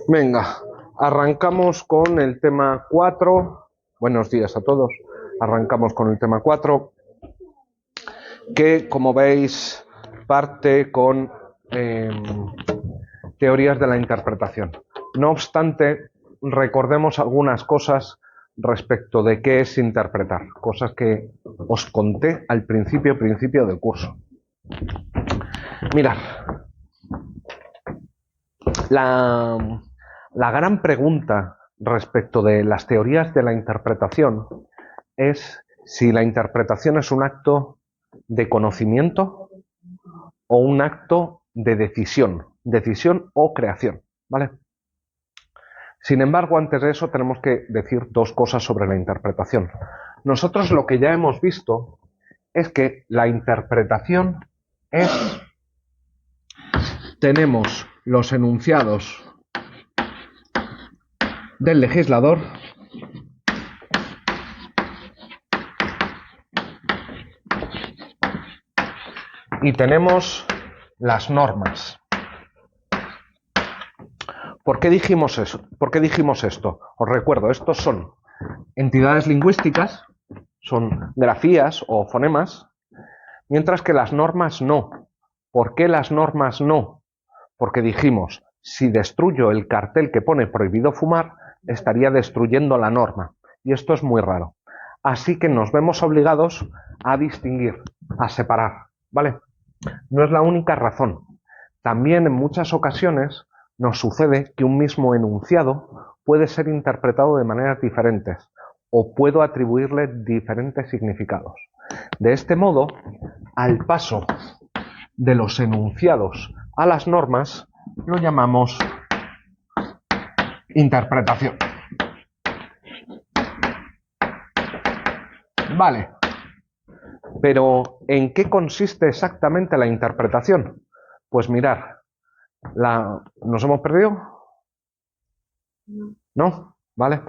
Venga, arrancamos con el tema 4. Buenos días a todos. Arrancamos con el tema 4, que como veis parte con teorías de la interpretación. No obstante, recordemos algunas cosas respecto de qué es interpretar, cosas que os conté al principio del curso. Mirad, la gran pregunta respecto de las teorías de la interpretación es si la interpretación es un acto de conocimiento o un acto de decisión o creación, ¿vale? Sin embargo, antes de eso tenemos que decir dos cosas sobre la interpretación. Nosotros lo que ya hemos visto es que la interpretación es... Tenemos los enunciados del legislador y tenemos las normas. ¿Por qué dijimos eso? ¿Por qué dijimos esto? Os recuerdo, estos son entidades lingüísticas, son grafías o fonemas, mientras que las normas no. ¿Por qué las normas no? Porque dijimos, si destruyo el cartel que pone prohibido fumar, estaría destruyendo la norma. Y esto es muy raro. Así que nos vemos obligados a distinguir, a separar, ¿vale? No es la única razón. También en muchas ocasiones nos sucede que un mismo enunciado puede ser interpretado de maneras diferentes o puedo atribuirle diferentes significados. De este modo, al paso de los enunciados a las normas, lo llamamos interpretación. Vale. Pero, ¿en qué consiste exactamente la interpretación? Pues mirar, ¿nos hemos perdido? ¿No? ¿Vale?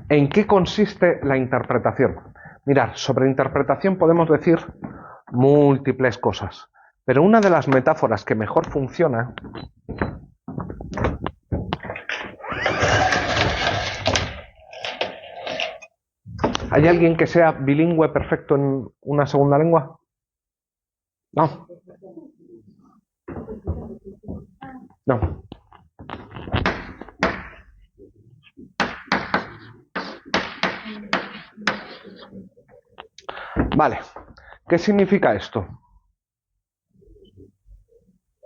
¿En qué consiste la interpretación? Mirad, sobre interpretación podemos decir múltiples cosas, pero una de las metáforas que mejor funciona ¿Hay alguien que sea bilingüe perfecto en una segunda lengua? No. No. Vale. ¿Qué significa esto?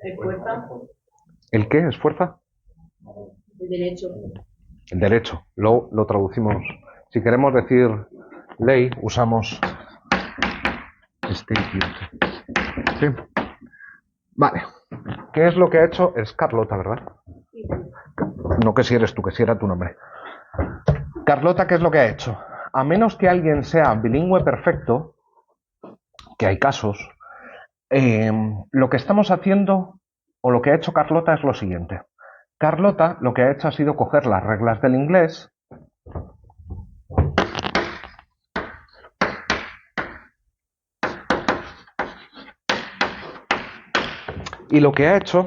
¿Es fuerza? ¿El qué? ¿Es fuerza? El derecho. El derecho. Lo traducimos. Si queremos decir ley, usamos statement. ¿Sí? Vale. ¿Qué es lo que ha hecho? Es Carlota, ¿verdad? No que si eres tú, que si era tu nombre. Carlota, ¿qué es lo que ha hecho? A menos que alguien sea bilingüe perfecto, que hay casos, lo que estamos haciendo, o lo que ha hecho Carlota es lo siguiente. Carlota lo que ha hecho ha sido coger las reglas del inglés y lo que ha hecho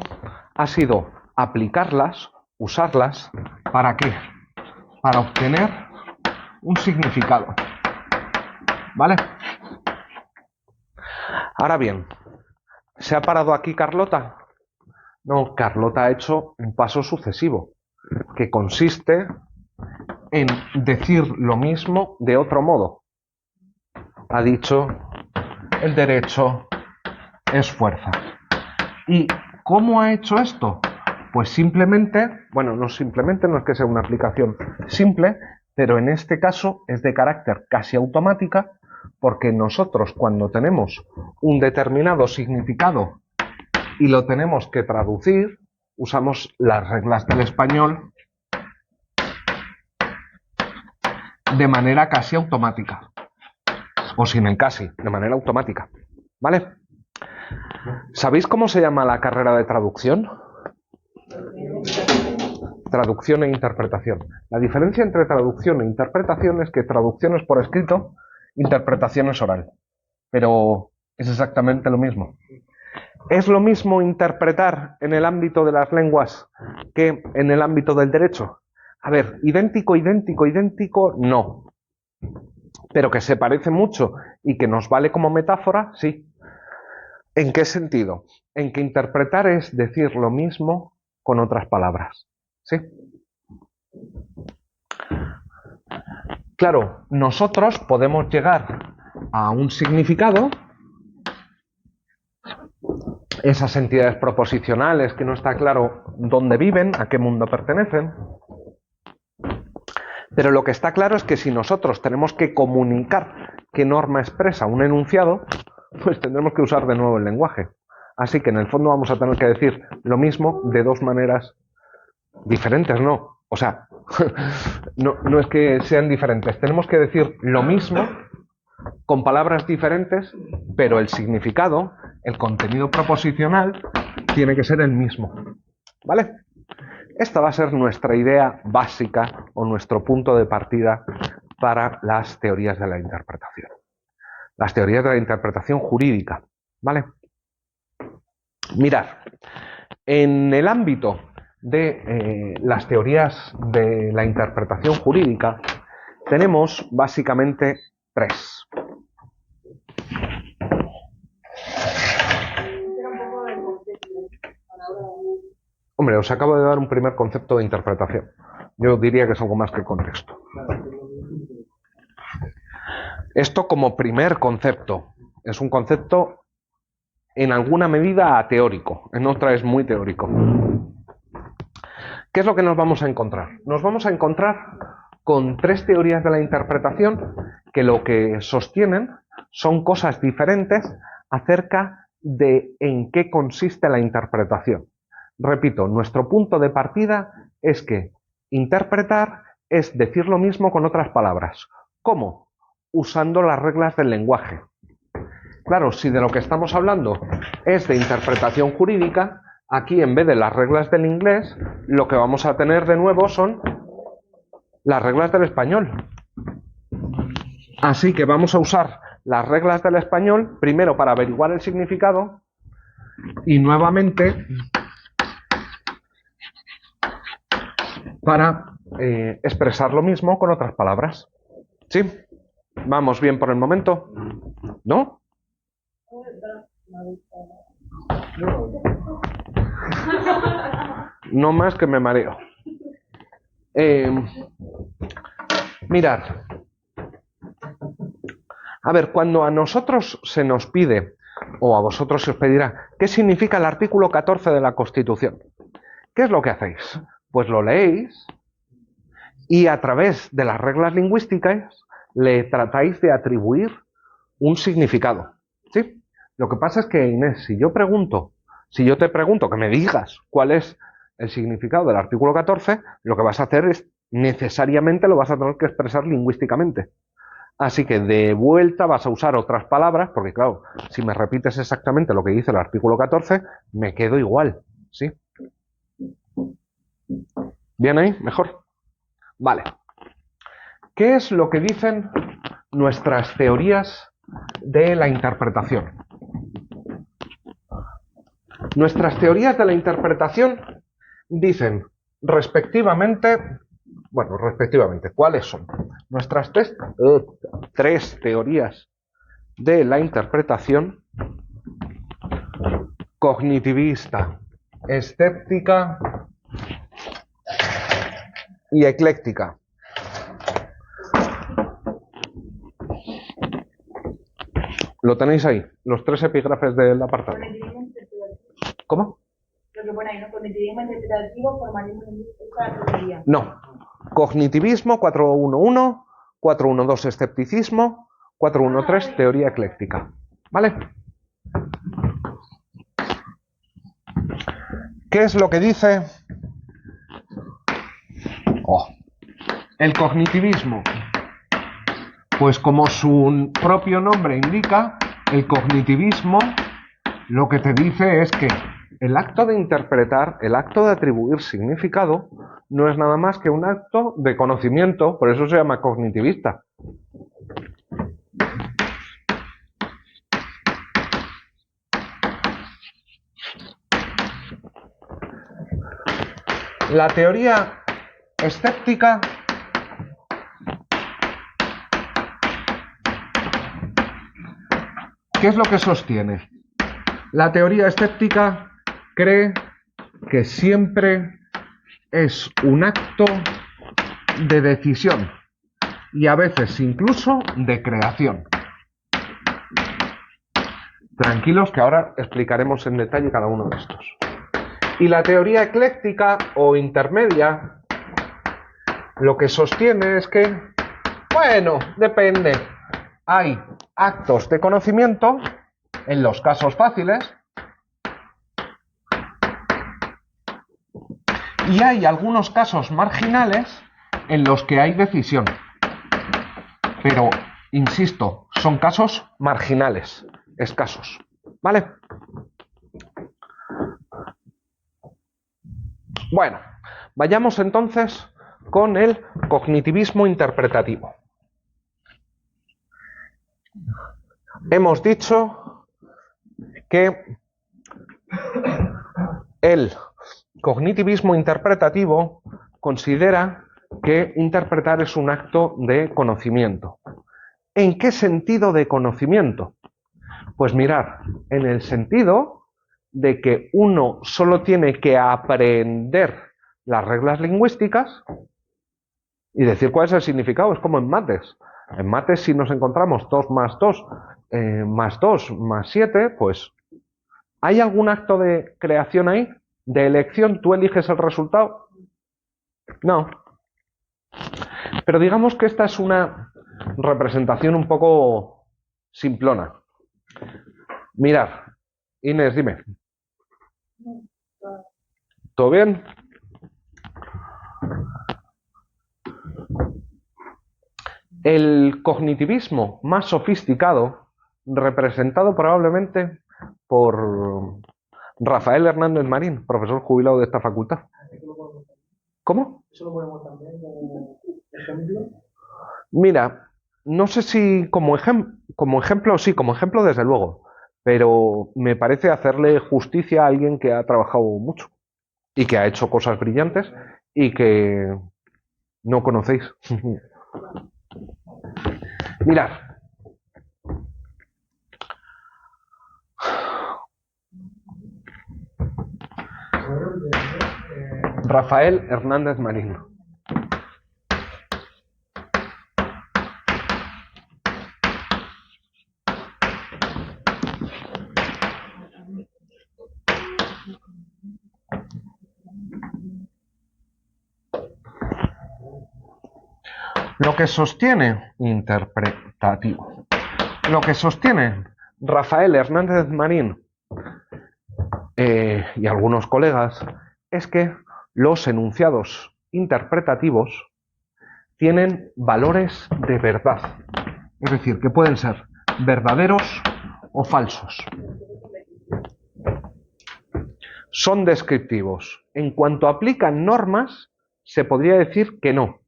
ha sido aplicarlas, usarlas, ¿para qué? Para obtener un significado. ¿Vale? Ahora bien, ¿se ha parado aquí Carlota? No, Carlota ha hecho un paso sucesivo, que consiste en decir lo mismo de otro modo. Ha dicho, el derecho es fuerza. ¿Y cómo ha hecho esto? Pues simplemente, bueno, no simplemente, no es que sea una aplicación simple, pero en este caso es de carácter casi automática, porque nosotros cuando tenemos un determinado significado y lo tenemos que traducir, usamos las reglas del español de manera casi automática. O sin el casi, de manera automática. ¿Vale? ¿Sabéis cómo se llama la carrera de traducción? Traducción e interpretación. La diferencia entre traducción e interpretación es que traducción es por escrito, interpretación es oral. Pero es exactamente lo mismo. ¿Es lo mismo interpretar en el ámbito de las lenguas que en el ámbito del derecho? A ver, idéntico, idéntico, idéntico, no. Pero que se parece mucho y que nos vale como metáfora, sí. ¿En qué sentido? En que interpretar es decir lo mismo con otras palabras. ¿Sí? Claro, nosotros podemos llegar a un significado, esas entidades proposicionales que no está claro dónde viven, a qué mundo pertenecen, pero lo que está claro es que si nosotros tenemos que comunicar qué norma expresa un enunciado, pues tendremos que usar de nuevo el lenguaje. Así que en el fondo vamos a tener que decir lo mismo de dos maneras diferentes, ¿no? O sea, no es que sean diferentes, tenemos que decir lo mismo con palabras diferentes, pero el significado, el contenido proposicional, tiene que ser el mismo. ¿Vale? Esta va a ser nuestra idea básica o nuestro punto de partida para las teorías de la interpretación. Las teorías de la interpretación jurídica. ¿Vale? Mirad, en el ámbito de las teorías de la interpretación jurídica tenemos básicamente tres. Hombre, os acabo de dar un primer concepto de interpretación. Yo diría que es algo más que contexto. Esto como primer concepto. Es un concepto en alguna medida teórico, en otra es muy teórico. ¿Qué es lo que nos vamos a encontrar? Nos vamos a encontrar con tres teorías de la interpretación que lo que sostienen son cosas diferentes acerca de en qué consiste la interpretación. Repito, nuestro punto de partida es que interpretar es decir lo mismo con otras palabras. ¿Cómo? Usando las reglas del lenguaje. Claro, si de lo que estamos hablando es de interpretación jurídica, aquí en vez de las reglas del inglés, lo que vamos a tener de nuevo son las reglas del español. Así que vamos a usar las reglas del español, primero para averiguar el significado y nuevamente para expresar lo mismo con otras palabras. ¿Sí? ¿Vamos bien por el momento? ¿No? No más que me mareo. Mirad. A ver, cuando a nosotros se nos pide, o a vosotros se os pedirá, ¿qué significa el artículo 14 de la Constitución? ¿Qué es lo que hacéis? Pues lo leéis y a través de las reglas lingüísticas le tratáis de atribuir un significado. ¿Sí? Lo que pasa es que, Inés, si yo te pregunto que me digas cuál es el significado del artículo 14, lo que vas a hacer es necesariamente lo vas a tener que expresar lingüísticamente. Así que de vuelta vas a usar otras palabras, porque claro, si me repites exactamente lo que dice el artículo 14, me quedo igual, ¿sí? ¿Bien ahí? ¿Mejor? Vale. ¿Qué es lo que dicen nuestras teorías de la interpretación? Nuestras teorías de la interpretación dicen respectivamente, ¿cuáles son? Nuestras tres teorías de la interpretación: cognitivista, escéptica y ecléctica. Lo tenéis ahí, los tres epígrafes del apartado. ¿Cómo? Lo que pone ahí, ¿no? Cognitivismo interpretativo, formalismo lingüístico, la teoría. No. Cognitivismo, 411, 412 escepticismo, 413 teoría ecléctica. ¿Vale? ¿Qué es lo que dice el cognitivismo? Pues como su propio nombre indica, el cognitivismo lo que te dice es que el acto de interpretar, el acto de atribuir significado, no es nada más que un acto de conocimiento, por eso se llama cognitivista. La teoría escéptica ¿qué es lo que sostiene? La teoría escéptica cree que siempre es un acto de decisión y a veces incluso de creación. Tranquilos que ahora explicaremos en detalle cada uno de estos. Y la teoría ecléctica o intermedia lo que sostiene es que, bueno, depende. Hay actos de conocimiento, en los casos fáciles, y hay algunos casos marginales en los que hay decisión. Pero, insisto, son casos marginales, escasos. ¿Vale? Bueno, vayamos entonces con el cognitivismo interpretativo. Hemos dicho que el cognitivismo interpretativo considera que interpretar es un acto de conocimiento. ¿En qué sentido de conocimiento? Pues mirar, en el sentido de que uno solo tiene que aprender las reglas lingüísticas y decir cuál es el significado. Es como en mates. En mates, si nos encontramos 2 más 2 más 2 más 7, pues ¿hay algún acto de creación ahí? ¿De elección? ¿Tú eliges el resultado? No. Pero digamos que esta es una representación un poco simplona. Mirad, Inés, dime. ¿Todo bien? El cognitivismo más sofisticado, representado probablemente por Rafael Hernández Marín, profesor jubilado de esta facultad. ¿Cómo? ¿Eso lo podemos también como ejemplo? Mira, no sé si como ejemplo, sí, como ejemplo desde luego, pero me parece hacerle justicia a alguien que ha trabajado mucho y que ha hecho cosas brillantes y que no conocéis. Mirad. Rafael Hernández Marín. Lo que sostiene interpretativo. Lo que sostiene Rafael Hernández Marín y algunos colegas es que los enunciados interpretativos tienen valores de verdad. Es decir, que pueden ser verdaderos o falsos. Son descriptivos. En cuanto aplican normas, se podría decir que no.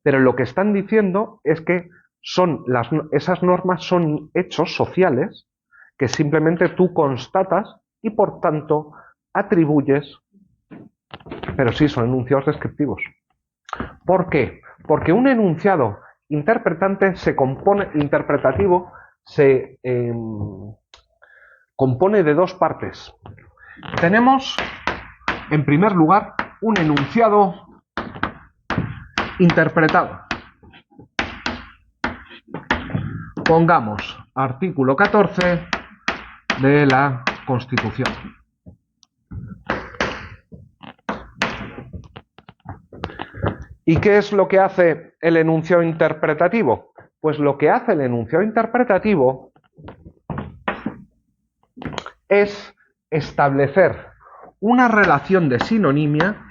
Pero lo que están diciendo es que esas normas son hechos sociales que simplemente tú constatas y por tanto atribuyes, pero sí son enunciados descriptivos. ¿Por qué? Porque un enunciado interpretativo se compone de 2 partes. Tenemos, en primer lugar, un enunciado interpretado. Pongamos artículo 14 de la Constitución. ¿Y qué es lo que hace el enunciado interpretativo? Pues lo que hace el enunciado interpretativo es establecer una relación de sinonimia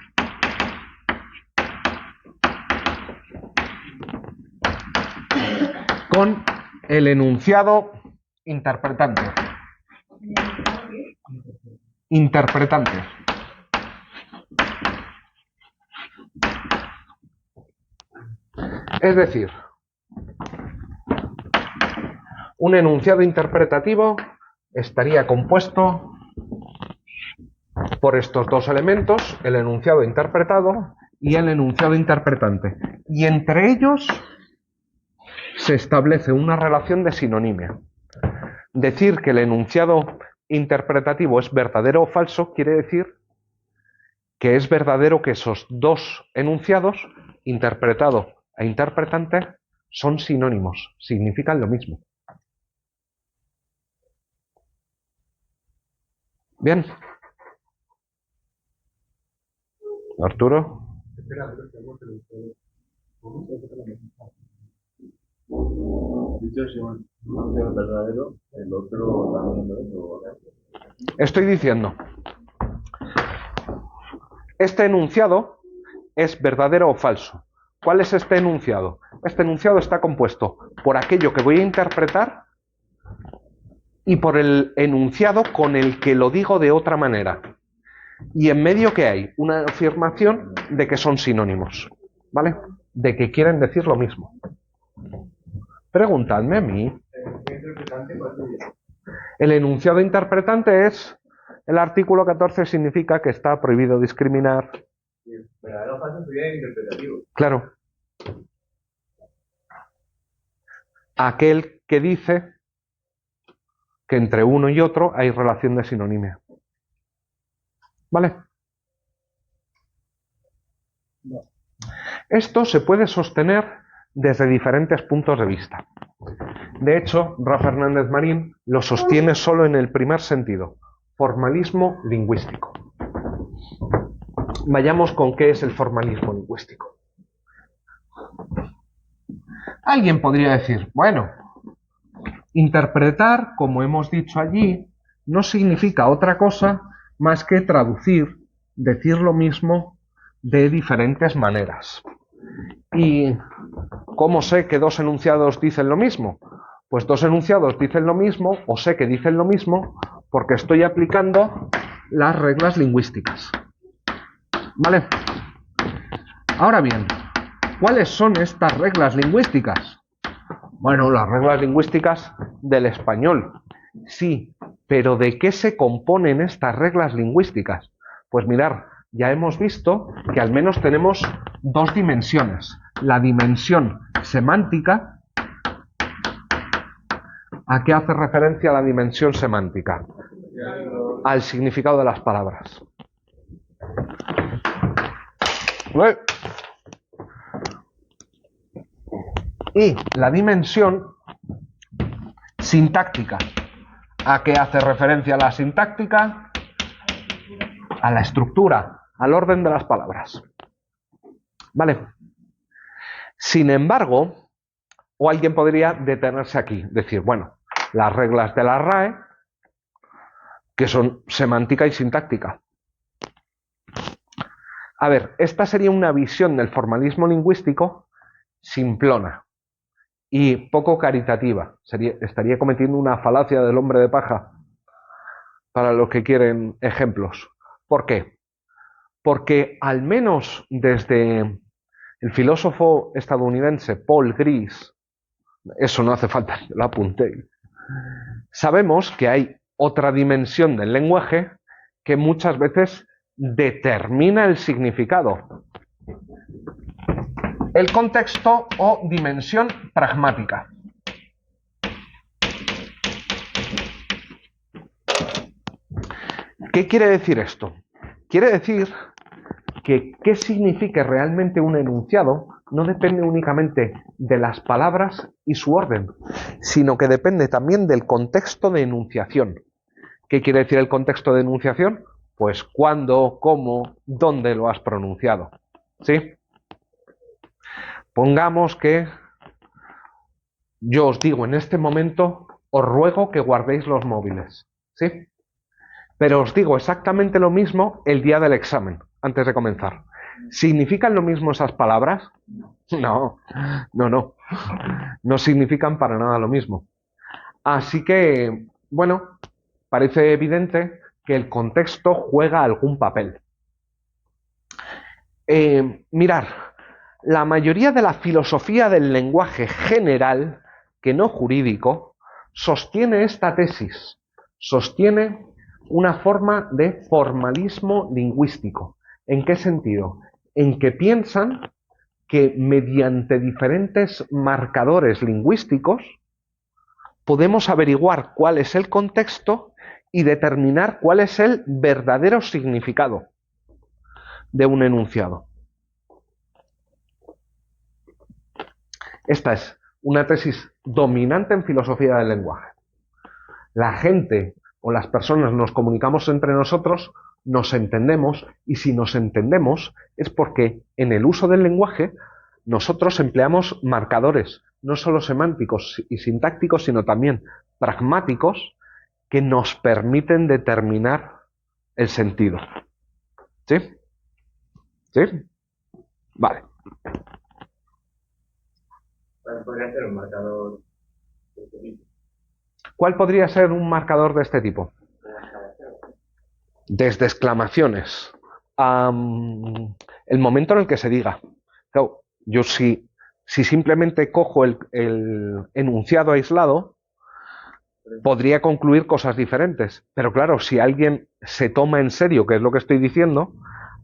con el enunciado interpretante. Es decir, un enunciado interpretativo estaría compuesto por estos dos elementos, el enunciado interpretado y el enunciado interpretante. Y entre ellos se establece una relación de sinonimia. Decir que el enunciado interpretativo es verdadero o falso quiere decir que es verdadero que esos dos enunciados, interpretado e interpretante, son sinónimos, significan lo mismo. Bien. Arturo. Estoy diciendo, este enunciado es verdadero o falso. ¿Cuál es este enunciado? Este enunciado está compuesto por aquello que voy a interpretar y por el enunciado con el que lo digo de otra manera. Y en medio, ¿qué hay? Una afirmación de que son sinónimos, ¿vale? De que quieren decir lo mismo. Preguntadme a mí. El enunciado interpretante es, el artículo 14 significa que está prohibido discriminar. Verdadero o falso sería interpretativo. Claro. Aquel que dice que entre uno y otro hay relación de sinonimia. ¿Vale? No. Esto se puede sostener desde diferentes puntos de vista. De hecho, Rafa Hernández Marín lo sostiene solo en el primer sentido, formalismo lingüístico. Vayamos con qué es el formalismo lingüístico. Alguien podría decir, bueno, interpretar, como hemos dicho allí, no significa otra cosa más que traducir, decir lo mismo de diferentes maneras. ¿Y cómo sé que dos enunciados dicen lo mismo? Pues dos enunciados dicen lo mismo, o sé que dicen lo mismo, porque estoy aplicando las reglas lingüísticas. ¿Vale? Ahora bien, ¿cuáles son estas reglas lingüísticas? Bueno, las reglas lingüísticas del español. Sí, pero ¿de qué se componen estas reglas lingüísticas? Pues mirar, ya hemos visto que al menos tenemos dos dimensiones. La dimensión semántica. ¿A qué hace referencia la dimensión semántica? Al significado de las palabras. Y la dimensión sintáctica. ¿A qué hace referencia la sintáctica? A la estructura, al orden de las palabras. ¿Vale? Sin embargo, o alguien podría detenerse aquí, decir, bueno, las reglas de la RAE, que son semántica y sintáctica. A ver, esta sería una visión del formalismo lingüístico simplona y poco caritativa. Estaría cometiendo una falacia del hombre de paja para los que quieren ejemplos. ¿Por qué? Porque al menos desde el filósofo estadounidense Paul Gris, eso no hace falta, lo apunté, sabemos que hay otra dimensión del lenguaje que muchas veces determina el significado. El contexto o dimensión pragmática. ¿Qué quiere decir esto? Quiere decir que qué significa realmente un enunciado no depende únicamente de las palabras y su orden, sino que depende también del contexto de enunciación. ¿Qué quiere decir el contexto de enunciación? Pues cuándo, cómo, dónde lo has pronunciado. ¿Sí? Pongamos que yo os digo en este momento, os ruego que guardéis los móviles. ¿Sí? Pero os digo exactamente lo mismo el día del examen, antes de comenzar. ¿Significan lo mismo esas palabras? No. No significan para nada lo mismo. Así que, bueno, parece evidente que el contexto juega algún papel. Mirar, la mayoría de la filosofía del lenguaje general, que no jurídico, sostiene esta tesis. Sostiene una forma de formalismo lingüístico. ¿En qué sentido? En que piensan que mediante diferentes marcadores lingüísticos podemos averiguar cuál es el contexto y determinar cuál es el verdadero significado de un enunciado. Esta es una tesis dominante en filosofía del lenguaje. La gente o las personas nos comunicamos entre nosotros, nos entendemos, y si nos entendemos es porque en el uso del lenguaje nosotros empleamos marcadores no solo semánticos y sintácticos, sino también pragmáticos que nos permiten determinar el sentido. ¿Sí? ¿Sí? Vale. ¿Cuál podría ser un marcador de este tipo? ¿Cuál podría ser un marcador de este tipo? Desde exclamaciones a el momento en el que se diga. Claro, yo si simplemente cojo el enunciado aislado, podría concluir cosas diferentes. Pero claro, si alguien se toma en serio qué es lo que estoy diciendo,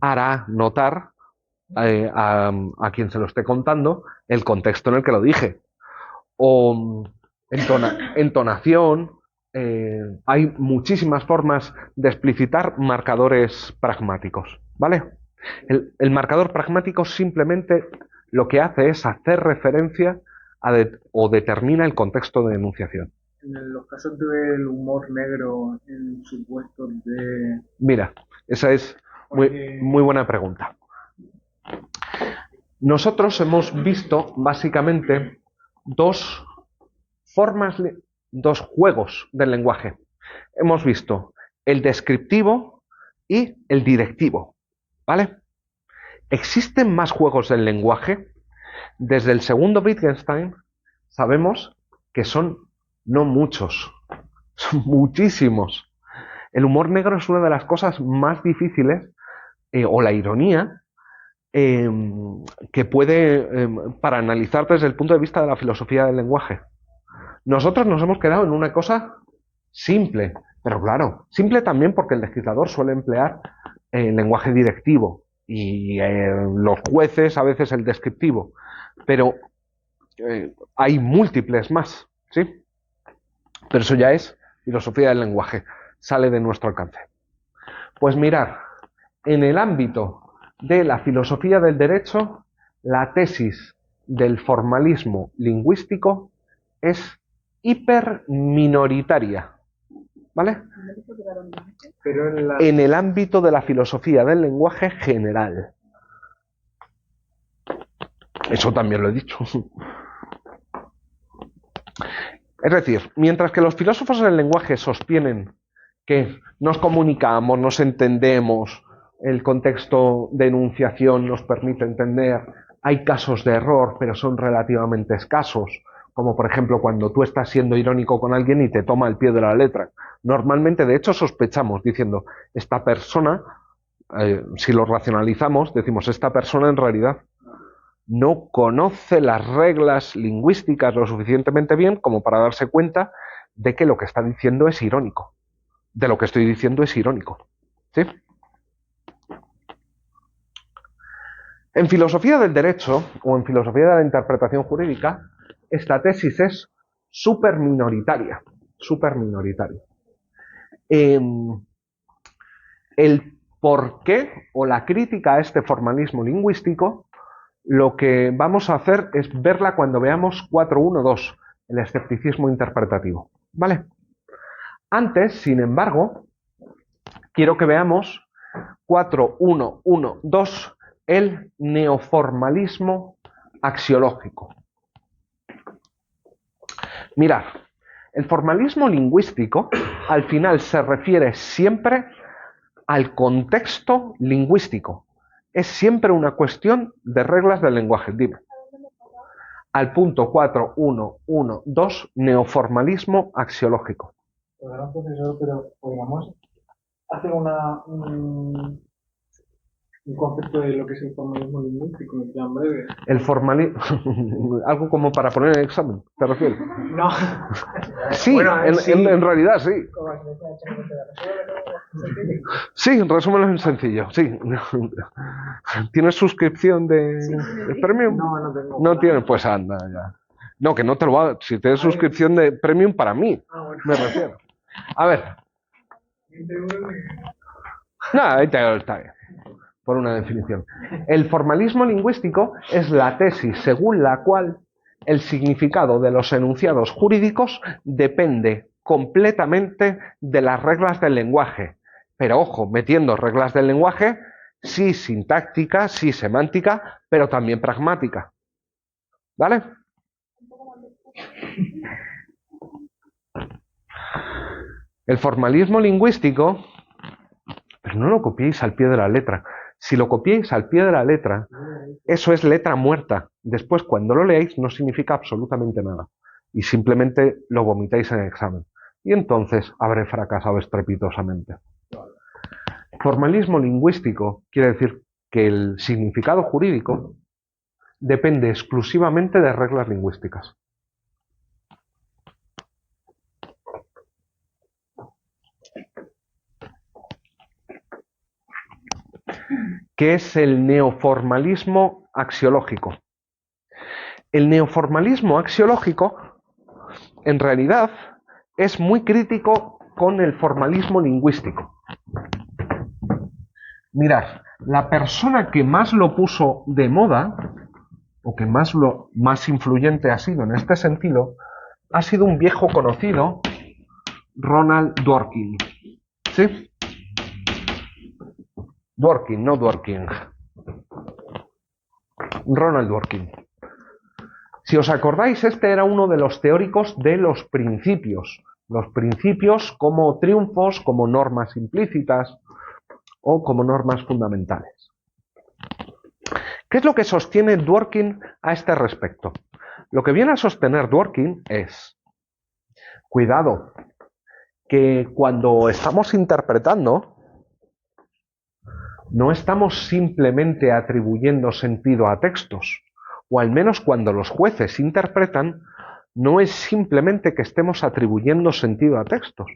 hará notar a quien se lo esté contando el contexto en el que lo dije. O entonación. Hay muchísimas formas de explicitar marcadores pragmáticos, ¿vale? El marcador pragmático simplemente lo que hace es hacer referencia o determina el contexto de enunciación. En los casos del humor negro, en supuestos de... Mira, esa es muy buena pregunta. Nosotros hemos visto básicamente dos juegos del lenguaje. Hemos visto el descriptivo y el directivo, ¿vale? ¿Existen más juegos del lenguaje? Desde el segundo Wittgenstein sabemos que son no muchos, son muchísimos. El humor negro es una de las cosas más difíciles, o la ironía, que puede, para analizar desde el punto de vista de la filosofía del lenguaje. Nosotros nos hemos quedado en una cosa simple, pero claro, simple también porque el legislador suele emplear el lenguaje directivo y los jueces a veces el descriptivo, pero hay múltiples más, ¿sí? Pero eso ya es filosofía del lenguaje, sale de nuestro alcance. Pues mirar, en el ámbito de la filosofía del derecho, la tesis del formalismo lingüístico es hiperminoritaria, ¿vale? Pero en el ámbito de la filosofía del lenguaje general. Eso también lo he dicho. Es decir, mientras que los filósofos del lenguaje sostienen que nos comunicamos, nos entendemos, el contexto de enunciación nos permite entender, hay casos de error, pero son relativamente escasos, como por ejemplo cuando tú estás siendo irónico con alguien y te toma el pie de la letra. Normalmente, de hecho, sospechamos diciendo, esta persona, si lo racionalizamos, decimos, esta persona en realidad no conoce las reglas lingüísticas lo suficientemente bien como para darse cuenta de que lo que está diciendo es irónico. De lo que estoy diciendo es irónico. ¿Sí? En filosofía del derecho o en filosofía de la interpretación jurídica, esta tesis es superminoritaria. Superminoritaria. El porqué o la crítica a este formalismo lingüístico, lo que vamos a hacer es verla cuando veamos 4.1.2, el escepticismo interpretativo. ¿Vale? Antes, sin embargo, quiero que veamos 4.1.1.2, el neoformalismo axiológico. Mirad, el formalismo lingüístico al final se refiere siempre al contexto lingüístico. Es siempre una cuestión de reglas del lenguaje. Dime. Al punto 4.1.1.2, neoformalismo axiológico. Perdón, profesor, pero podríamos hacer Un concepto de lo que es el formalismo lingüístico, en plan breve. El formalismo... Algo como para poner en el examen, ¿te refieres? No. Sí, Bueno, sí. en realidad sí. Como se dice, ChatGPT, resúmelo. Sí, resúmelo en sencillo, sí. ¿Tienes suscripción de Premium? No, no tengo. No tienes, pues anda ya. No, que no te lo va a... Si tienes suscripción de Premium para mí, Ah, bueno. me refiero. A ver, 20 euros de... nada, ahí está bien. Por una definición. El formalismo lingüístico es la tesis según la cual el significado de los enunciados jurídicos depende completamente de las reglas del lenguaje. Pero ojo, metiendo reglas del lenguaje, sí sintáctica, sí semántica, pero también pragmática. ¿Vale? El formalismo lingüístico, pero no lo copiéis al pie de la letra. Si lo copiáis al pie de la letra, eso es letra muerta. Después, cuando lo leáis, no significa absolutamente nada. Y simplemente lo vomitáis en el examen. Y entonces habré fracasado estrepitosamente. Formalismo lingüístico quiere decir que el significado jurídico depende exclusivamente de reglas lingüísticas. ¿Qué es el neoformalismo axiológico? El neoformalismo axiológico, en realidad, es muy crítico con el formalismo lingüístico. Mirad, la persona que más lo puso de moda, o que más influyente ha sido en este sentido, ha sido un viejo conocido, Ronald Dworkin. ¿Sí? Dworkin, no Dworkin. Ronald Dworkin. Si os acordáis, este era uno de los teóricos de los principios como triunfos, como normas implícitas o como normas fundamentales. ¿Qué es lo que sostiene Dworkin a este respecto? Lo que viene a sostener Dworkin es, cuidado, que cuando estamos interpretando, no estamos simplemente atribuyendo sentido a textos, o al menos cuando los jueces interpretan, no es simplemente que estemos atribuyendo sentido a textos,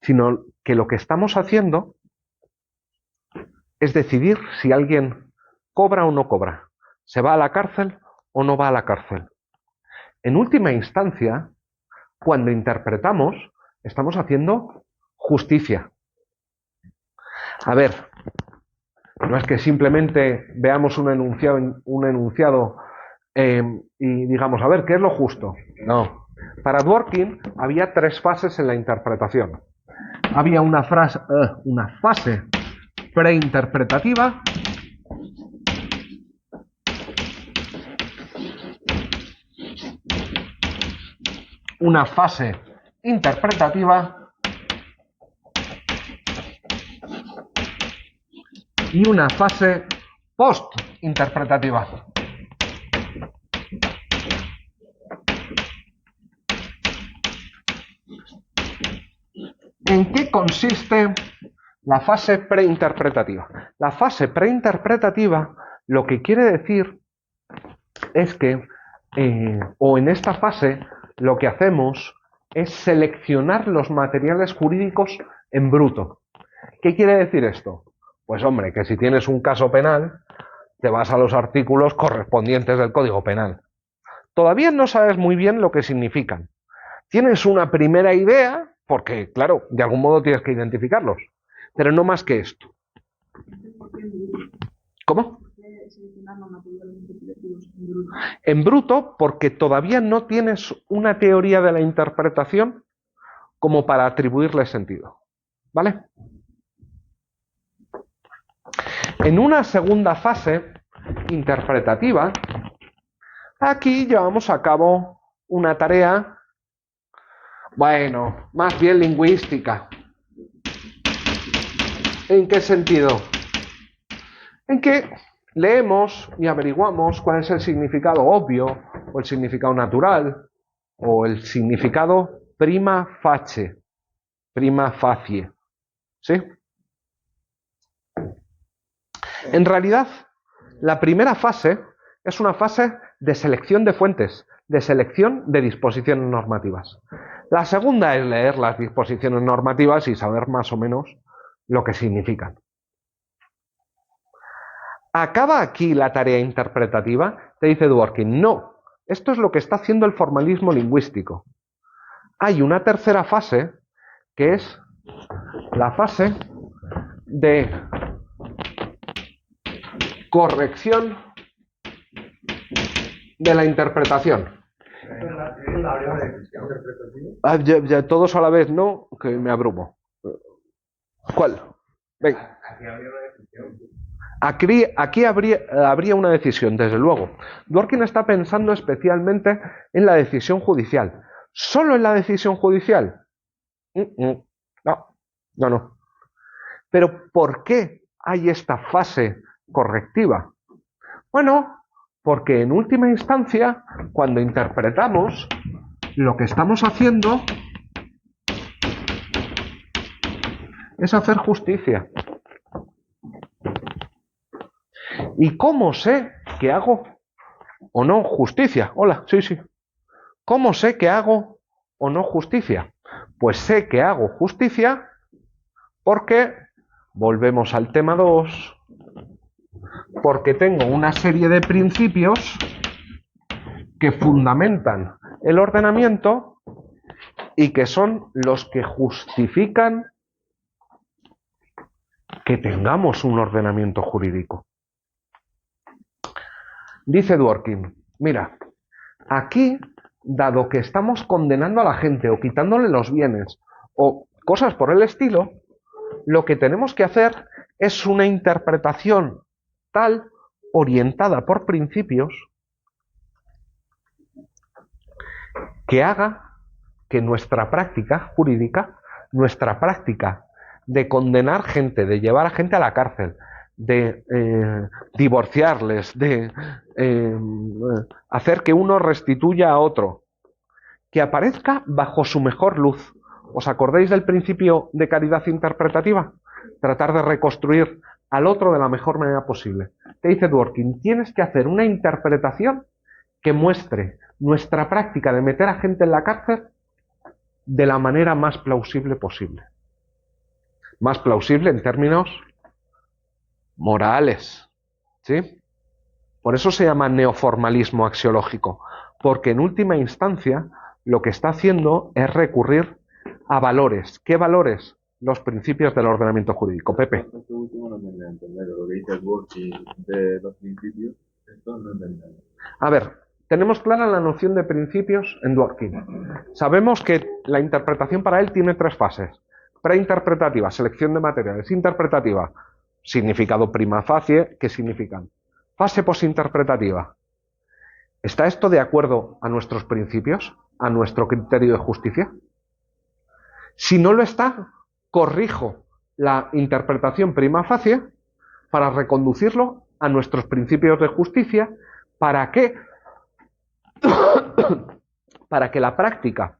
sino que lo que estamos haciendo es decidir si alguien cobra o no cobra, se va a la cárcel o no va a la cárcel. En última instancia, cuando interpretamos, estamos haciendo justicia. A ver, no es que simplemente veamos un enunciado y digamos, a ver, ¿qué es lo justo? No. Para Dworkin había tres fases en la interpretación. Había una fase preinterpretativa, una fase interpretativa y una fase postinterpretativa. ¿En qué consiste la fase preinterpretativa? La fase preinterpretativa lo que quiere decir es que, o en esta fase, lo que hacemos es seleccionar los materiales jurídicos en bruto. ¿Qué quiere decir esto? Pues hombre, que si tienes un caso penal, te vas a los artículos correspondientes del Código Penal. Todavía no sabes muy bien lo que significan. Tienes una primera idea, porque, claro, de algún modo tienes que identificarlos, pero no más que esto. ¿Cómo? En bruto, porque todavía no tienes una teoría de la interpretación como para atribuirle sentido. ¿Vale? En una segunda fase interpretativa, aquí llevamos a cabo una tarea, bueno, más bien lingüística. ¿En qué sentido? En que leemos y averiguamos cuál es el significado obvio, o el significado natural, o el significado prima facie. ¿Sí? En realidad, la primera fase es una fase de selección de fuentes, de selección de disposiciones normativas. La segunda es leer las disposiciones normativas y saber más o menos lo que significan. ¿Acaba aquí la tarea interpretativa? Te dice Dworkin, no, esto es lo que está haciendo el formalismo lingüístico. Hay una tercera fase, que es la fase de corrección de la interpretación. Ya, todos a la vez, no, que me abrumo. ¿Cuál? Venga. Aquí habría una decisión, desde luego. Dworkin está pensando especialmente en la decisión judicial. ¿Solo en la decisión judicial? No. Pero ¿por qué hay esta fase correctiva? Bueno, porque en última instancia, cuando interpretamos, lo que estamos haciendo es hacer justicia. ¿Y cómo sé que hago o no justicia? Hola, sí. ¿Cómo sé que hago o no justicia? Pues sé que hago justicia porque, volvemos al tema 2, porque tengo una serie de principios que fundamentan el ordenamiento y que son los que justifican que tengamos un ordenamiento jurídico. Dice Dworkin, mira, aquí, dado que estamos condenando a la gente o quitándole los bienes o cosas por el estilo, lo que tenemos que hacer es una interpretación tal, orientada por principios, que haga que nuestra práctica jurídica, nuestra práctica de condenar gente, de llevar a gente a la cárcel, de divorciarles, de hacer que uno restituya a otro, que aparezca bajo su mejor luz. ¿Os acordáis del principio de caridad interpretativa? Tratar de reconstruir al otro de la mejor manera posible. Te dice Dworkin, tienes que hacer una interpretación que muestre nuestra práctica de meter a gente en la cárcel de la manera más plausible posible. Más plausible en términos morales, ¿sí? Por eso se llama neoformalismo axiológico, porque en última instancia lo que está haciendo es recurrir a valores. ¿Qué valores? Los principios del ordenamiento jurídico. Pepe. Esto último no me entender, lo que dice Dworkin de los principios, esto no entiendo. A ver, tenemos clara la noción de principios en Dworkin. Sabemos que la interpretación para él tiene tres fases. Preinterpretativa, selección de materiales. Interpretativa, significado prima facie, ¿qué significan? Fase posinterpretativa. ¿Está esto de acuerdo a nuestros principios? ¿A nuestro criterio de justicia? Si no lo está, corrijo la interpretación prima facie para reconducirlo a nuestros principios de justicia. ¿Para qué? Para que la práctica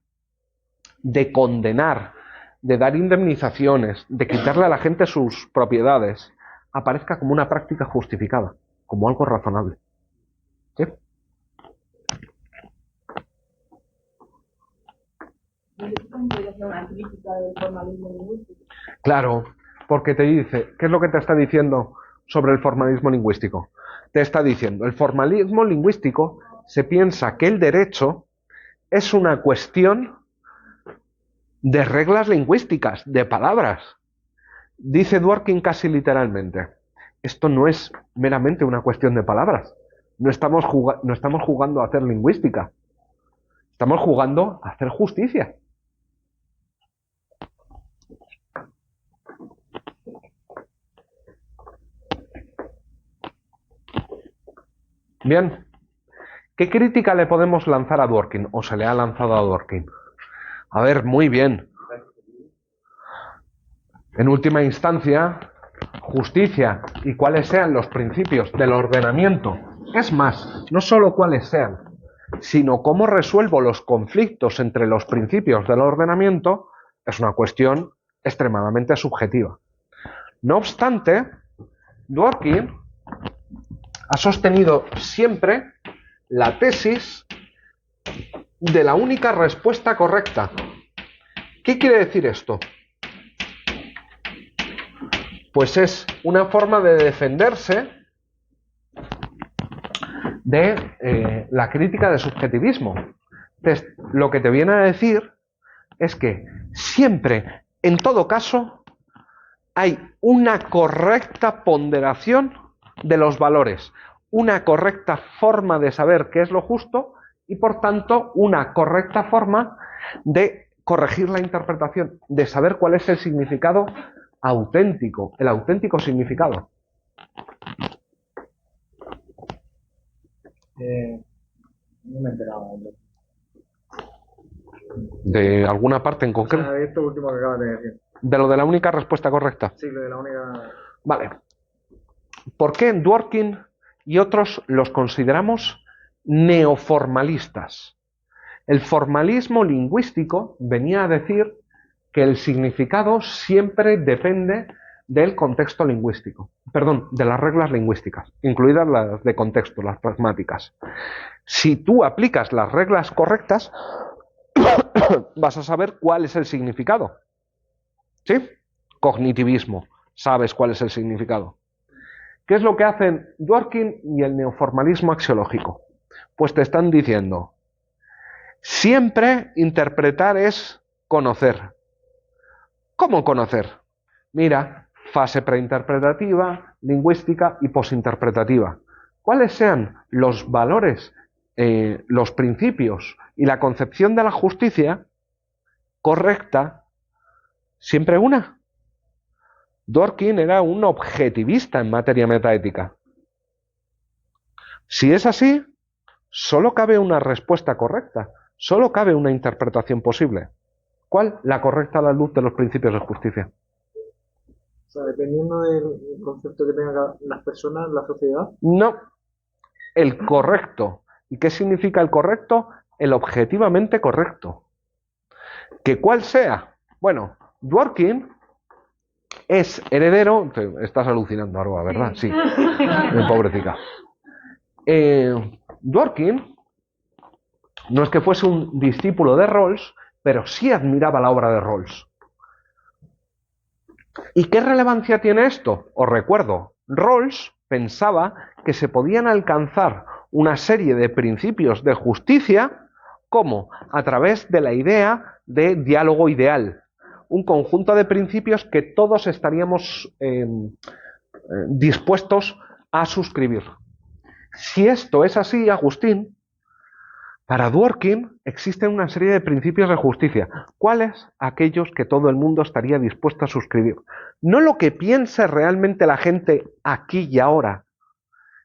de condenar, de dar indemnizaciones, de quitarle a la gente sus propiedades, aparezca como una práctica justificada, como algo razonable. ¿Sí? Claro, porque te dice, ¿qué es lo que te está diciendo sobre el formalismo lingüístico? Te está diciendo, el formalismo lingüístico se piensa que el derecho es una cuestión de reglas lingüísticas, de palabras. Dice Dworkin casi literalmente, esto no es meramente una cuestión de palabras. No estamos jugando a hacer lingüística. Estamos jugando a hacer justicia. Bien. ¿Qué crítica le podemos lanzar a Dworkin? ¿O se le ha lanzado a Dworkin? A ver, muy bien. En última instancia, justicia y cuáles sean los principios del ordenamiento. Es más, no solo cuáles sean, sino cómo resuelvo los conflictos entre los principios del ordenamiento, es una cuestión extremadamente subjetiva. No obstante, Dworkin ha sostenido siempre la tesis de la única respuesta correcta. ¿Qué quiere decir esto? Pues es una forma de defenderse de la crítica de subjetivismo. Entonces, lo que te viene a decir es que siempre, en todo caso, hay una correcta ponderación de los valores, una correcta forma de saber qué es lo justo y, por tanto, una correcta forma de corregir la interpretación, de saber cuál es el significado auténtico, el auténtico significado. No me he enterado. ¿De alguna parte en concreto? De esto último que acabas de decir. De lo de la única respuesta correcta. Sí, lo de la única... Vale. ¿Por qué Dworkin y otros los consideramos neoformalistas? El formalismo lingüístico venía a decir que el significado siempre depende del contexto lingüístico, perdón, de las reglas lingüísticas, incluidas las de contexto, las pragmáticas. Si tú aplicas las reglas correctas, vas a saber cuál es el significado. ¿Sí? Cognitivismo, sabes cuál es el significado. ¿Qué es lo que hacen Dworkin y el neoformalismo axiológico? Pues te están diciendo, siempre interpretar es conocer. ¿Cómo conocer? Mira, fase preinterpretativa, lingüística y posinterpretativa. ¿Cuáles sean los valores, los principios y la concepción de la justicia correcta? Siempre una. Dworkin era un objetivista en materia metaética. Si es así, solo cabe una respuesta correcta, solo cabe una interpretación posible. ¿Cuál? La correcta a la luz de los principios de justicia. O sea, dependiendo del concepto que tengan las personas, la sociedad. No, el correcto. ¿Y qué significa el correcto? El objetivamente correcto. ¿Que cuál sea? Bueno, Dworkin es heredero... Estás alucinando, Aroa, ¿verdad? Sí. Pobrecita. Dworkin no es que fuese un discípulo de Rawls, pero sí admiraba la obra de Rawls. ¿Y qué relevancia tiene esto? Os recuerdo, Rawls pensaba que se podían alcanzar una serie de principios de justicia como a través de la idea de diálogo ideal, un conjunto de principios que todos estaríamos dispuestos a suscribir. Si esto es así, Agustín, para Dworkin existen una serie de principios de justicia. ¿Cuáles? Aquellos que todo el mundo estaría dispuesto a suscribir. No lo que piense realmente la gente aquí y ahora,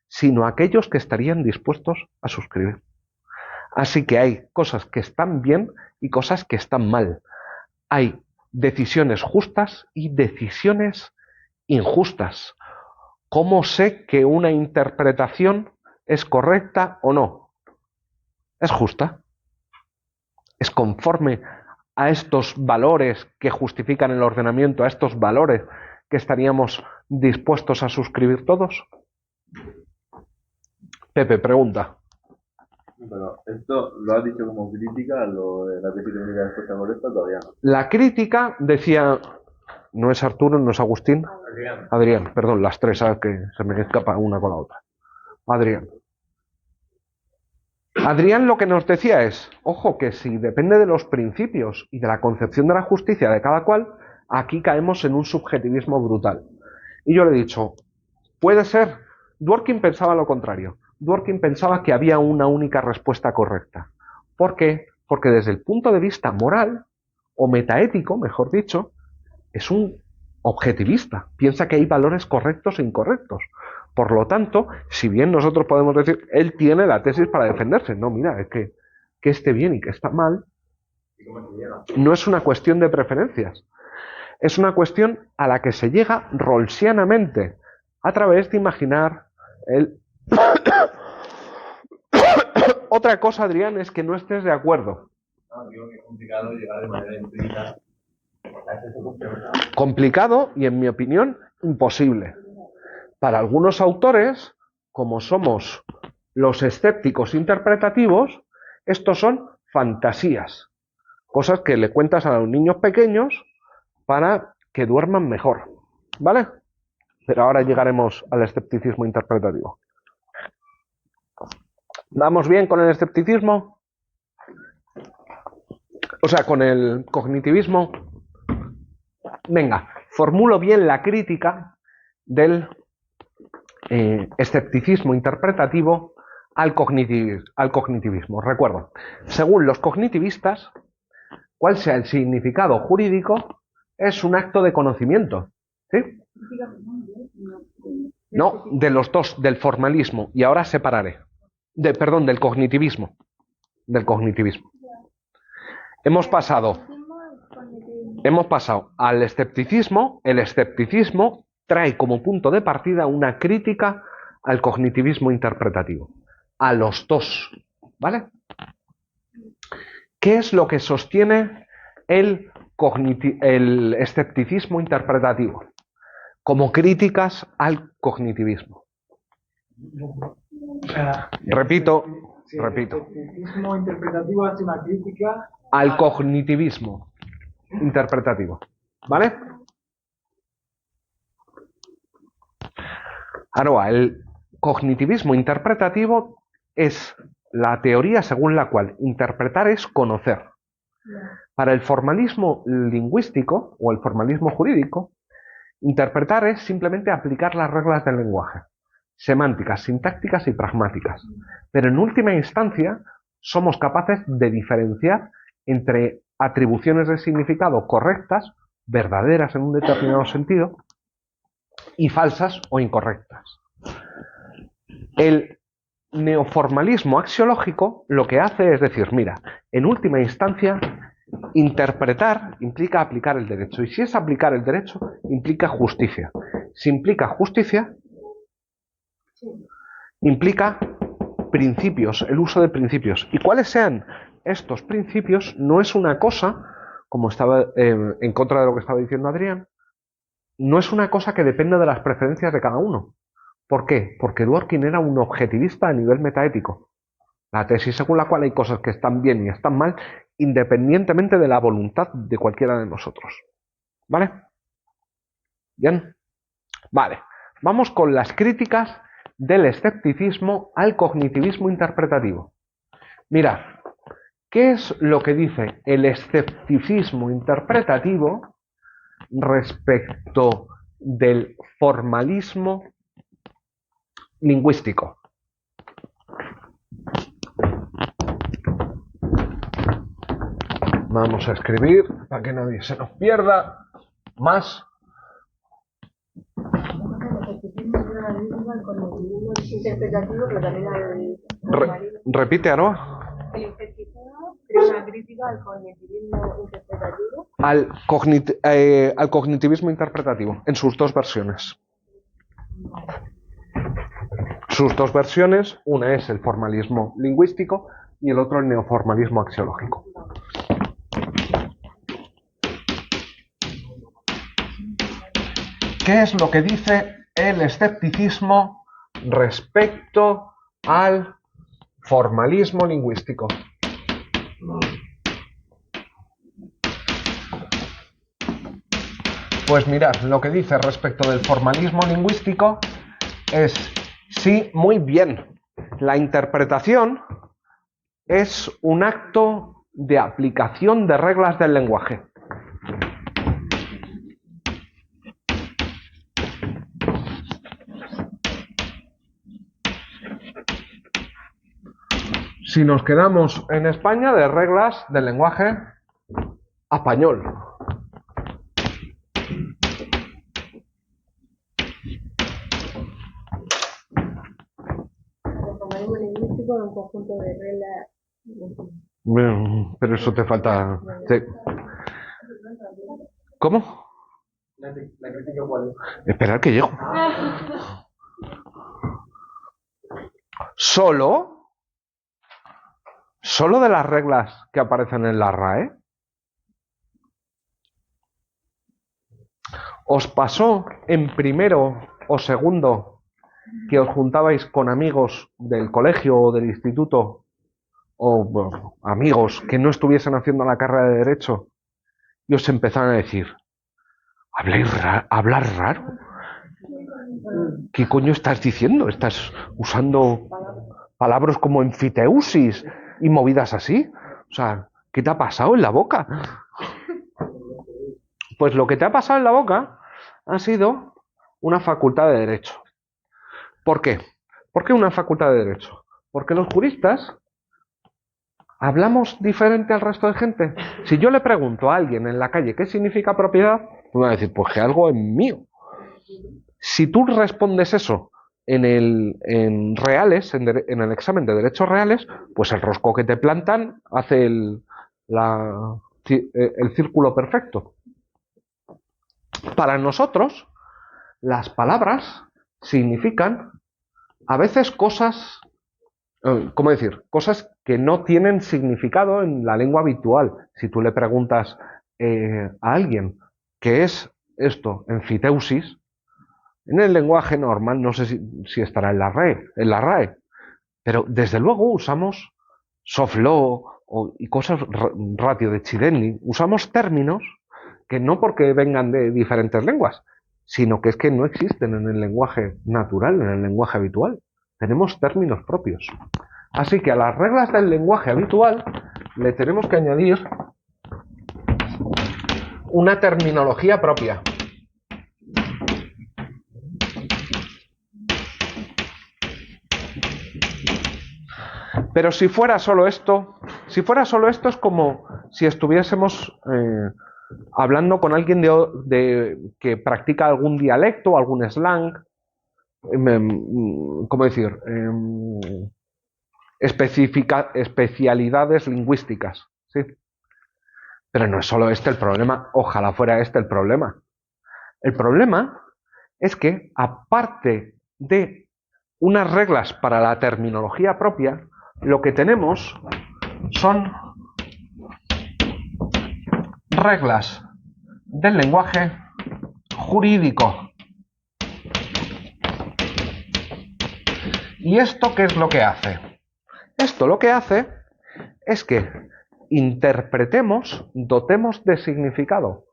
sino aquellos que estarían dispuestos a suscribir. Así que hay cosas que están bien y cosas que están mal. Hay decisiones justas y decisiones injustas. ¿Cómo sé que una interpretación es correcta o no? Es justa. Es conforme a estos valores que justifican el ordenamiento, a estos valores que estaríamos dispuestos a suscribir todos. Pepe, pregunta. Pero esto lo has dicho como crítica a lo de la tesis de única respuesta correcta, todavía no. La crítica decía, no es Arturo, no es Agustín. Adrián, perdón, las tres, ¿sabes? Que se me escapa una con la otra. Adrián lo que nos decía es, ojo, que si depende de los principios y de la concepción de la justicia de cada cual, aquí caemos en un subjetivismo brutal. Y yo le he dicho, puede ser. Dworkin pensaba lo contrario. Dworkin pensaba que había una única respuesta correcta. ¿Por qué? Porque desde el punto de vista moral, o metaético, mejor dicho, es un objetivista. Piensa que hay valores correctos e incorrectos. Por lo tanto, si bien nosotros podemos decir, él tiene la tesis para defenderse. No, mira, es que esté bien y que está mal, no es una cuestión de preferencias. Es una cuestión a la que se llega rawlsianamente, a través de imaginar el... Otra cosa, Adrián, es que no estés de acuerdo. No, digo que es complicado llegar de manera empírica. Complicado y, en mi opinión, imposible. para algunos autores, como somos los escépticos interpretativos, estos son fantasías, cosas que le cuentas a los niños pequeños para que duerman mejor, ¿vale? Pero ahora llegaremos al escepticismo interpretativo. ¿Vamos bien con el escepticismo? O sea, con el cognitivismo. Venga, formulo bien la crítica del escepticismo interpretativo al cognitivismo. Recuerdo, según los cognitivistas, cuál sea el significado jurídico, es un acto de conocimiento. ¿Sí? No, de los dos, del formalismo, y ahora separaré. Perdón, del cognitivismo. Del cognitivismo. Hemos pasado al escepticismo. El escepticismo trae como punto de partida una crítica al cognitivismo interpretativo. A los dos, ¿vale? ¿Qué es lo que sostiene el escepticismo interpretativo? Como críticas al cognitivismo. Repito. El escepticismo interpretativo hace una crítica al cognitivismo interpretativo, ¿vale? Ahora, el cognitivismo interpretativo es la teoría según la cual interpretar es conocer. Para el formalismo lingüístico o el formalismo jurídico, interpretar es simplemente aplicar las reglas del lenguaje, semánticas, sintácticas y pragmáticas. Pero en última instancia, somos capaces de diferenciar entre atribuciones de significado correctas, verdaderas en un determinado sentido, y falsas o incorrectas. El neoformalismo axiológico lo que hace es decir, mira, en última instancia, interpretar implica aplicar el derecho, y si es aplicar el derecho, implica justicia. Si implica justicia, implica principios, el uso de principios. Y cuáles sean estos principios no es una cosa, como estaba en contra de lo que estaba diciendo Adrián, no es una cosa que dependa de las preferencias de cada uno. ¿Por qué? Porque Dworkin era un objetivista a nivel metaético. La tesis según la cual hay cosas que están bien y están mal, independientemente de la voluntad de cualquiera de nosotros. ¿Vale? ¿Bien? Vale. Vamos con las críticas del escepticismo al cognitivismo interpretativo. Mira, ¿qué es lo que dice el escepticismo interpretativo respecto del formalismo lingüístico? Vamos a escribir para que nadie se nos pierda más. Repite, Aroa. El escepticismo crea una crítica al cognitivismo interpretativo. Al cognitivismo interpretativo, en sus dos versiones. Sus dos versiones, una es el formalismo lingüístico y el otro el neoformalismo axiológico. ¿Qué es lo que dice el escepticismo respecto al formalismo lingüístico? Pues mirad, lo que dice respecto del formalismo lingüístico es, sí, muy bien, la interpretación es un acto de aplicación de reglas del lenguaje. Si nos quedamos en España, de reglas del lenguaje español. El formalismo lingüístico es un conjunto de reglas. Pero eso te falta. Sí. ¿Cómo? la crítica cuál es. Esperad que llego. Solo de las reglas que aparecen en la RAE. ¿Os pasó en primero o segundo que os juntabais con amigos del colegio o del instituto o bueno, amigos que no estuviesen haciendo la carrera de Derecho y os empezaban a decir, ¿hablar raro? ¿Qué coño estás diciendo? ¿Estás usando palabras como enfiteusis y movidas así? O sea, ¿qué te ha pasado en la boca? Pues lo que te ha pasado en la boca ha sido una facultad de Derecho. ¿Por qué? ¿Por qué una facultad de Derecho? Porque los juristas hablamos diferente al resto de gente. Si yo le pregunto a alguien en la calle qué significa propiedad, me va a decir, pues que algo es mío. Si tú respondes eso en el examen de derechos reales, pues el rosco que te plantan hace el círculo perfecto. Para nosotros, las palabras significan a veces cosas, ¿cómo decir? Cosas que no tienen significado en la lengua habitual. Si tú le preguntas a alguien qué es esto, enfiteusis, en el lenguaje normal, no sé si estará en la RAE, pero desde luego usamos soft law y cosas ratio de Chidenli, usamos términos que no porque vengan de diferentes lenguas, sino que es que no existen en el lenguaje natural, en el lenguaje habitual. Tenemos términos propios. Así que a las reglas del lenguaje habitual le tenemos que añadir una terminología propia. Pero si fuera solo esto es como si estuviésemos hablando con alguien que practica algún dialecto, algún slang, ¿cómo decir? Especialidades lingüísticas, ¿sí? Pero no es solo este el problema, ojalá fuera este el problema. El problema es que, aparte de unas reglas para la terminología propia, lo que tenemos son reglas del lenguaje jurídico. ¿Y esto qué es lo que hace? Esto lo que hace es que interpretemos, dotemos de significado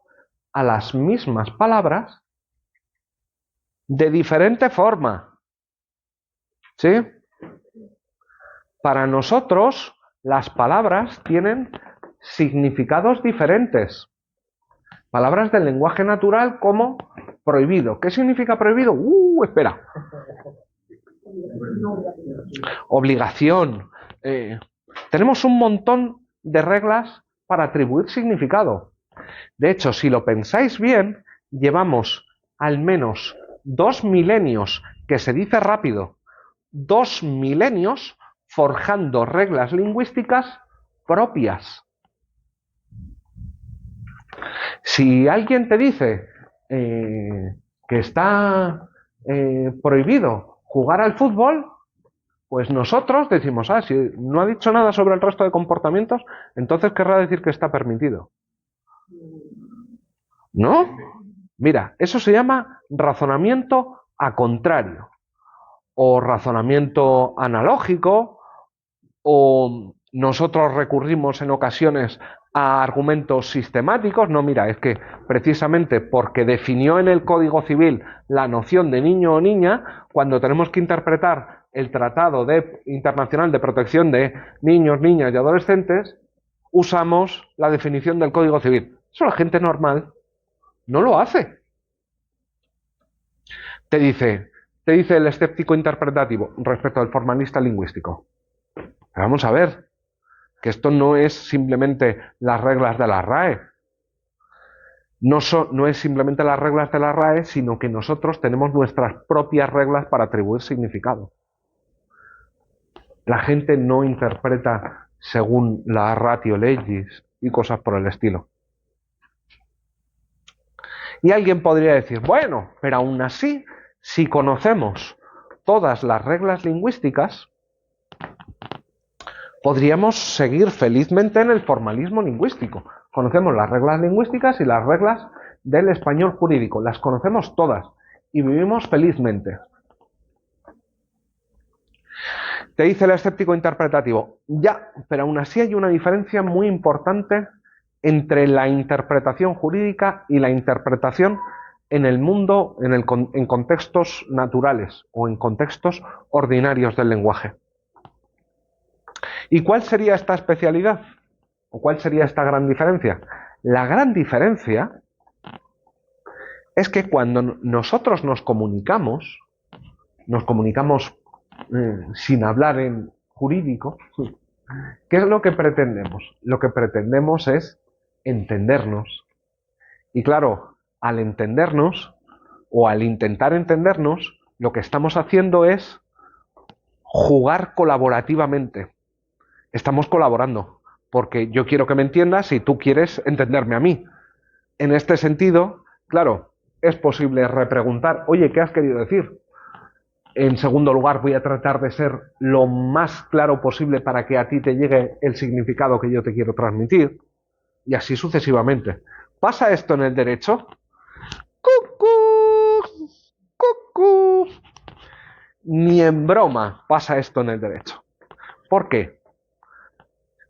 a las mismas palabras de diferente forma. ¿Sí? Para nosotros, las palabras tienen significados diferentes. Palabras del lenguaje natural como prohibido. ¿Qué significa prohibido? Espera. Obligación. Tenemos un montón de reglas para atribuir significado. De hecho, si lo pensáis bien, llevamos al menos 2 milenios, que se dice rápido, 2 milenios forjando reglas lingüísticas propias. Si alguien te dice que está prohibido jugar al fútbol, pues nosotros decimos, si no ha dicho nada sobre el resto de comportamientos, entonces querrá decir que está permitido. ¿No? Mira, eso se llama razonamiento a contrario, o razonamiento analógico, o nosotros recurrimos en ocasiones a argumentos sistemáticos. No, mira, es que precisamente porque definió en el Código Civil la noción de niño o niña, cuando tenemos que interpretar el Tratado Internacional de Protección de Niños, Niñas y Adolescentes, usamos la definición del Código Civil. Eso la gente normal no lo hace. Te dice el escéptico interpretativo respecto al formalista lingüístico. Pero vamos a ver, que esto no es simplemente las reglas de la RAE. No es simplemente las reglas de la RAE, sino que nosotros tenemos nuestras propias reglas para atribuir significado. La gente no interpreta según la ratio legis y cosas por el estilo. Y alguien podría decir, bueno, pero aún así, si conocemos todas las reglas lingüísticas, podríamos seguir felizmente en el formalismo lingüístico. Conocemos las reglas lingüísticas y las reglas del español jurídico, las conocemos todas. y vivimos felizmente. Te dice el escéptico interpretativo, ya, pero aún así hay una diferencia muy importante entre la interpretación jurídica y la interpretación en el mundo, en contextos naturales o en contextos ordinarios del lenguaje. ¿Y cuál sería esta especialidad? ¿O cuál sería esta gran diferencia? La gran diferencia es que cuando nosotros nos comunicamos sin hablar en jurídico, ¿qué es lo que pretendemos? Lo que pretendemos es entendernos. Y claro, al entendernos o al intentar entendernos, lo que estamos haciendo es jugar colaborativamente. Estamos colaborando, porque yo quiero que me entiendas y tú quieres entenderme a mí. En este sentido, claro, es posible repreguntar, oye, ¿qué has querido decir? En segundo lugar, voy a tratar de ser lo más claro posible para que a ti te llegue el significado que yo te quiero transmitir. Y así sucesivamente. ¿Pasa esto en el derecho? ¡Cucú! ¡Cucú! Ni en broma pasa esto en el derecho. ¿Por qué?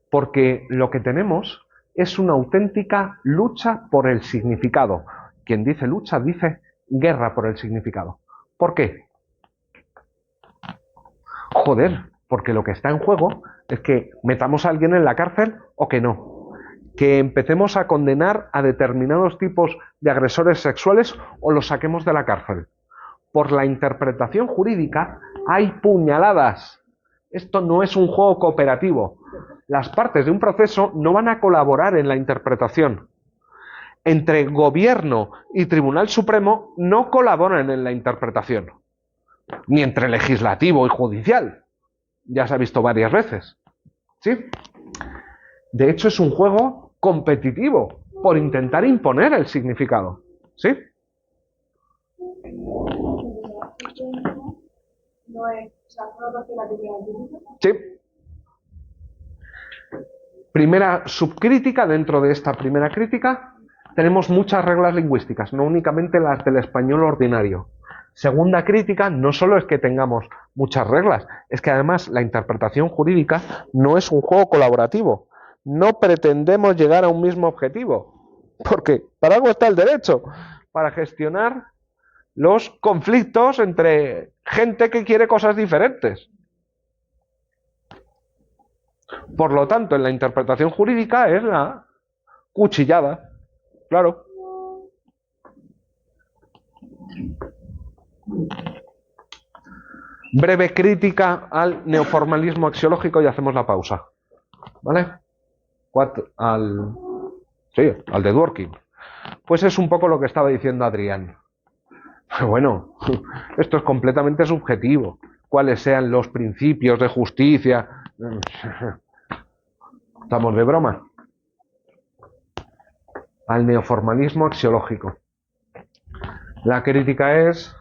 Porque lo que tenemos es una auténtica lucha por el significado. Quien dice lucha dice guerra por el significado. ¿Por qué? Joder, porque lo que está en juego es que metamos a alguien en la cárcel o que no. Que empecemos a condenar a determinados tipos de agresores sexuales o los saquemos de la cárcel. Por la interpretación jurídica hay puñaladas. Esto no es un juego cooperativo. Las partes de un proceso no van a colaborar en la interpretación. Entre gobierno y Tribunal Supremo no colaboran en la interpretación. Ni entre legislativo y judicial. Ya se ha visto varias veces. ¿Sí? De hecho, es un juego competitivo por intentar imponer el significado. ¿Sí? Sí. Primera subcrítica, dentro de esta primera crítica, tenemos muchas reglas lingüísticas, no únicamente las del español ordinario. Segunda crítica, no solo es que tengamos muchas reglas, es que además la interpretación jurídica no es un juego colaborativo. No pretendemos llegar a un mismo objetivo, porque para algo está el derecho, para gestionar los conflictos entre gente que quiere cosas diferentes. Por lo tanto, en la interpretación jurídica es la cuchillada, claro. Breve crítica al neoformalismo axiológico y hacemos la pausa. ¿Vale? Al de Dworkin. Pues es un poco lo que estaba diciendo Adrián. Bueno, esto es completamente subjetivo. Cuáles sean los principios de justicia. Estamos de broma. Al neoformalismo axiológico. La crítica es,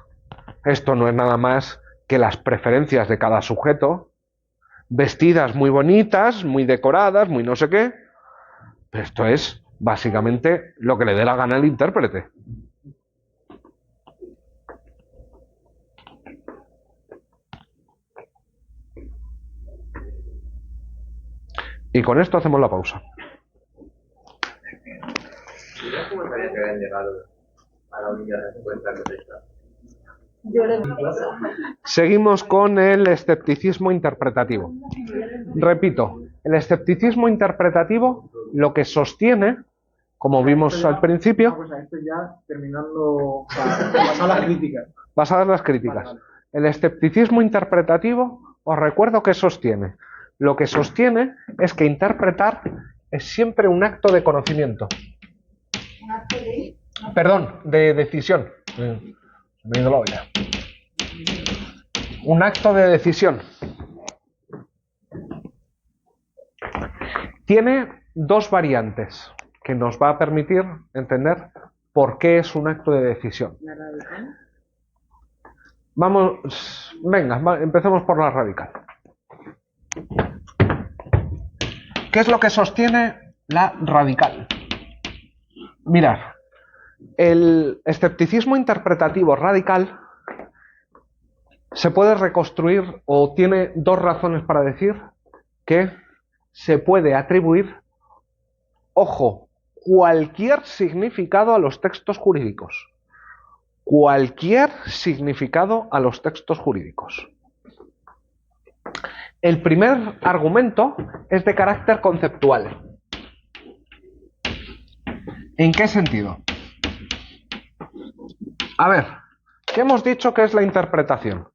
esto no es nada más que las preferencias de cada sujeto, vestidas muy bonitas, muy decoradas, muy no sé qué. Esto es básicamente lo que le dé la gana al intérprete. Y con esto hacemos la pausa. ¿Cómo estaría que hayan llegado a la única respuesta correcta? Seguimos con el escepticismo interpretativo. Repito, el escepticismo interpretativo lo que sostiene, como vimos al principio... Esto ya terminando, basado en las críticas. Basadas en las críticas. Vale. El escepticismo interpretativo, os recuerdo que sostiene. Lo que sostiene es que interpretar es siempre un acto de conocimiento. Perdón, de decisión. Me he ido la olla. Un acto de decisión. Tiene dos variantes que nos va a permitir entender por qué es un acto de decisión. Vamos, venga, empecemos por la radical. ¿Qué es lo que sostiene la radical? Mirad, El escepticismo interpretativo radical se puede reconstruir o tiene dos razones para decir que se puede atribuir, ojo, cualquier significado a los textos jurídicos. Cualquier significado a los textos jurídicos. El primer argumento es de carácter conceptual. ¿En qué sentido? A ver, ¿qué hemos dicho que es la interpretación?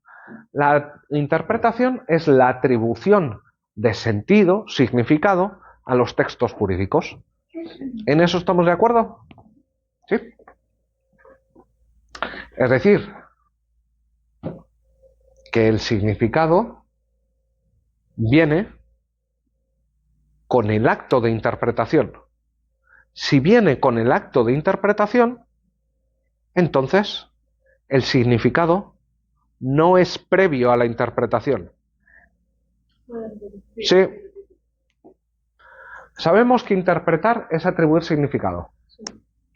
La interpretación es la atribución de sentido, significado, a los textos jurídicos. ¿En eso estamos de acuerdo? ¿Sí? Es decir, que el significado viene con el acto de interpretación. Si viene con el acto de interpretación, entonces el significado no es previo a la interpretación. Sí. Sabemos que interpretar es atribuir significado.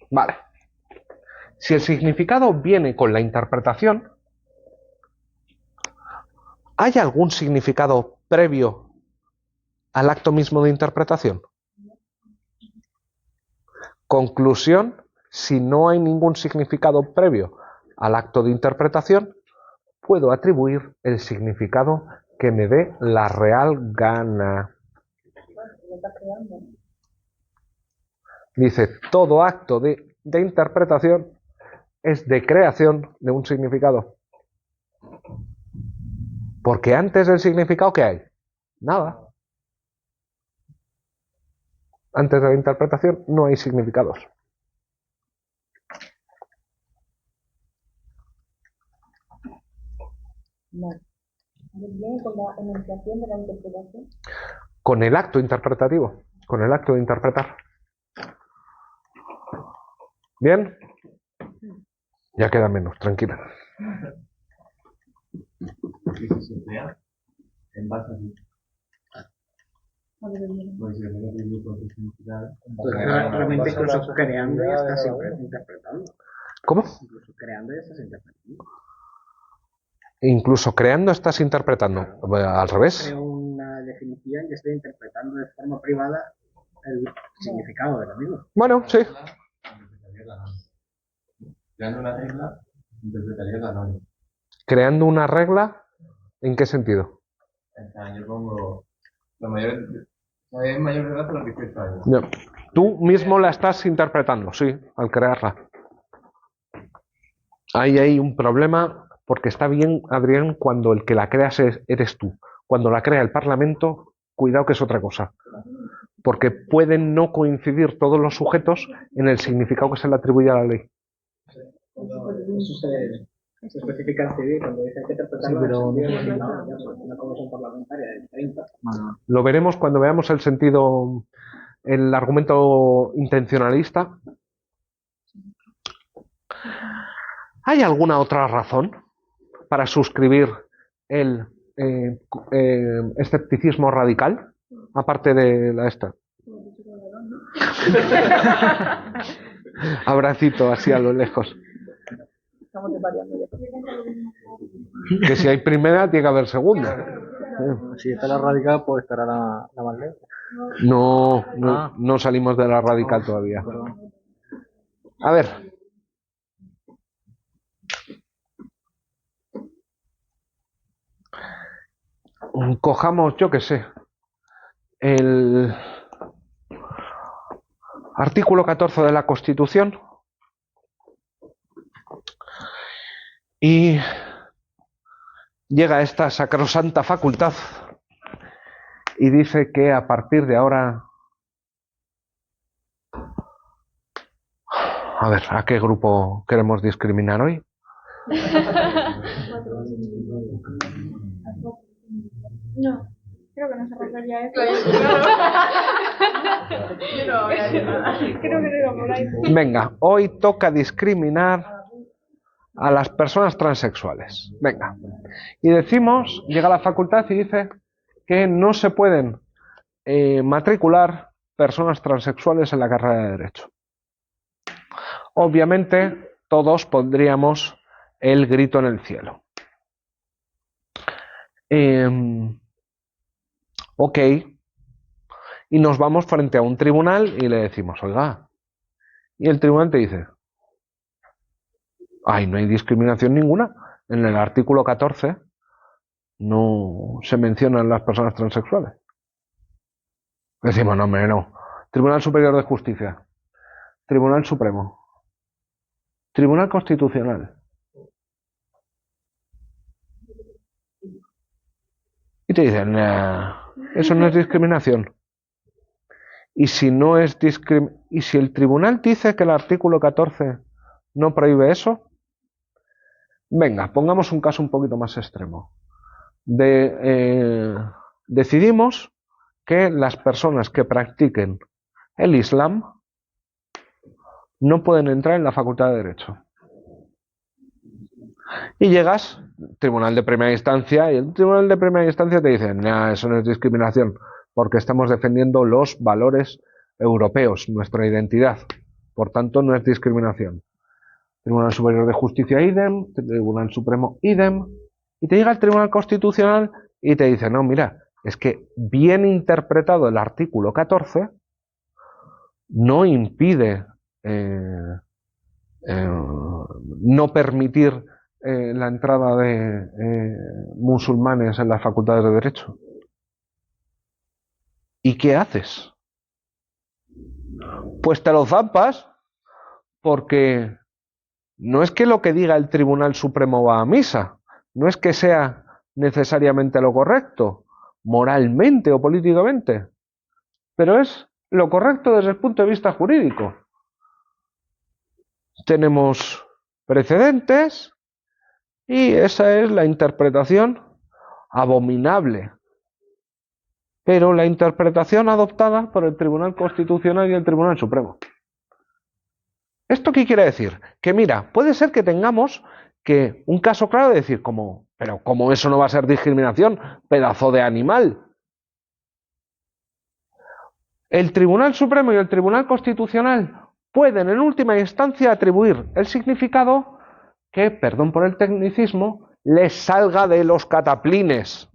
Vale. Si el significado viene con la interpretación, ¿hay algún significado previo al acto mismo de interpretación? Conclusión, si no hay ningún significado previo al acto de interpretación, puedo atribuir el significado que me dé la real gana. Dice, todo acto de interpretación es de creación de un significado. Porque antes del significado, ¿qué hay? Nada. Antes de la interpretación no hay significados. Vale. ¿Viene con la enunciación de la interpretación? Con el acto interpretativo, con el acto de interpretar. ¿Bien? Ya queda menos, tranquila. ¿Y si se crea en base a qué? Pues si no tiene por qué significar. Realmente incluso creando ya estás interpretando. ¿Cómo? Incluso creando ya estás interpretando. Incluso creando estás interpretando. Al revés. Creo una definición y estoy interpretando de forma privada el significado de la misma. Bueno, sí. Interpretaría la norma. Creando una regla, interpretaría la norma. Creando una regla, ¿en qué sentido? O sea, yo pongo los mayores. Es mayor de edad a los 18 años. No. Tú mismo la estás interpretando, sí, al crearla. Ahí hay un problema, porque está bien, Adrián, cuando el que la creas eres tú. Cuando la crea el Parlamento, cuidado que es otra cosa. Porque pueden no coincidir todos los sujetos en el significado que se le atribuye a la ley. Eso se especifica en civil cuando dice que interpretarlo. Sí, pero una comisión parlamentaria de 30. Lo veremos cuando veamos el sentido, el argumento intencionalista. ¿Hay alguna otra razón para suscribir el escepticismo radical? Aparte de la esta. Abracito así a lo lejos. Estamos variando ya. Que si hay primera, tiene que haber segunda. Si está la radical, pues estará la más lejos. No salimos de la radical todavía. A ver. Cojamos, yo qué sé, el artículo 14 de la Constitución y llega esta sacrosanta facultad y dice que a partir de ahora... A ver, ¿a qué grupo queremos discriminar hoy? No, creo que no se arregla ya esto. Creo que no iba por ahí. Venga, hoy toca discriminar a las personas transexuales. Venga. Y decimos, llega la facultad y dice que no se pueden matricular personas transexuales en la carrera de Derecho. obviamente todos pondríamos el grito en el cielo. Ok, y nos vamos frente a un tribunal y le decimos, oiga, y el tribunal te dice, ay, no hay discriminación ninguna. En el artículo 14 no se mencionan las personas transexuales. Decimos, no, hombre, no. Tribunal Superior de Justicia, Tribunal Supremo, Tribunal Constitucional. Y te dicen, nah, eso no es discriminación. Y si no es y si el tribunal dice que el artículo 14 no prohíbe eso, venga, pongamos un caso un poquito más extremo. Decidimos que las personas que practiquen el Islam no pueden entrar en la Facultad de Derecho. Y llegas, tribunal de primera instancia, y el tribunal de primera instancia te dice, nah, eso no es discriminación, porque estamos defendiendo los valores europeos, nuestra identidad. Por tanto, no es discriminación. Tribunal Superior de Justicia, idem. Tribunal Supremo, idem. Y te llega el Tribunal Constitucional y te dice, no, mira, es que bien interpretado el artículo 14 no impide no permitir la entrada de musulmanes en las facultades de Derecho. ¿Y qué haces? Pues te lo zampas, porque no es que lo que diga el Tribunal Supremo va a misa, no es que sea necesariamente lo correcto, moralmente o políticamente, pero es lo correcto desde el punto de vista jurídico. Tenemos precedentes y esa es la interpretación abominable, pero la interpretación adoptada por el Tribunal Constitucional y el Tribunal Supremo. ¿Esto qué quiere decir? Que mira, puede ser que tengamos que un caso claro de decir, pero ¿cómo eso no va a ser discriminación? Pedazo de animal. El Tribunal Supremo y el Tribunal Constitucional pueden en última instancia atribuir el significado que, perdón por el tecnicismo, les salga de los cataplines.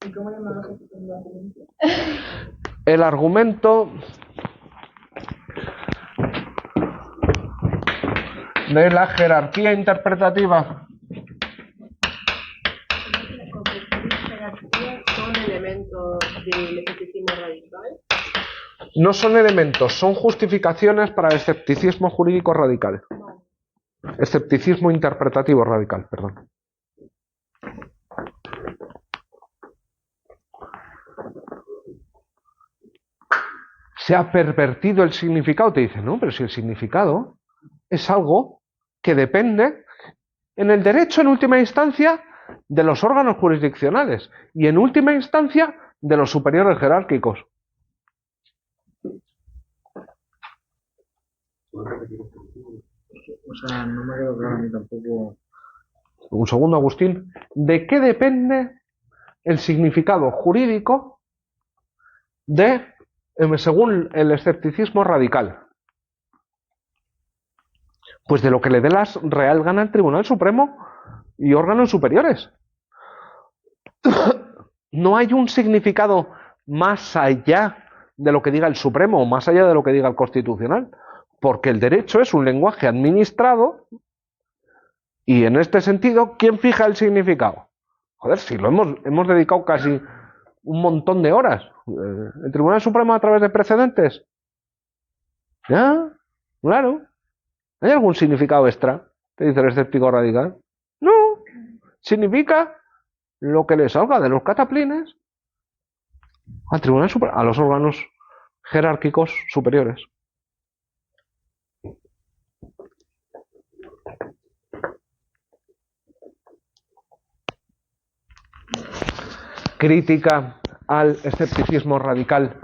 ¿Y cómo llamamos el segundo argumento? El argumento de la jerarquía interpretativa. ¿Las jerarquías son elementos del escepticismo radical? No son elementos, son justificaciones para el escepticismo jurídico radical. Escepticismo interpretativo radical, perdón. Se ha pervertido el significado. Te dicen, no, pero si el significado es algo que depende en el derecho, en última instancia, de los órganos jurisdiccionales y en última instancia de los superiores jerárquicos. O sea, no me quedó claro a mí tampoco. Un segundo, Agustín. ¿De qué depende el significado jurídico según el escepticismo radical? Pues de lo que le dé la real gana al Tribunal Supremo y órganos superiores. No hay un significado más allá de lo que diga el Supremo o más allá de lo que diga el Constitucional, porque el derecho es un lenguaje administrado y en este sentido, ¿quién fija el significado? Joder, si lo hemos dedicado casi un montón de horas. ¿El Tribunal Supremo a través de precedentes? ¿Ya? Claro. ¿Hay algún significado extra? ¿Te dice el escéptico radical? No. Significa lo que le salga de los cataplines al Tribunal Supremo, a los órganos jerárquicos superiores. Crítica al escepticismo radical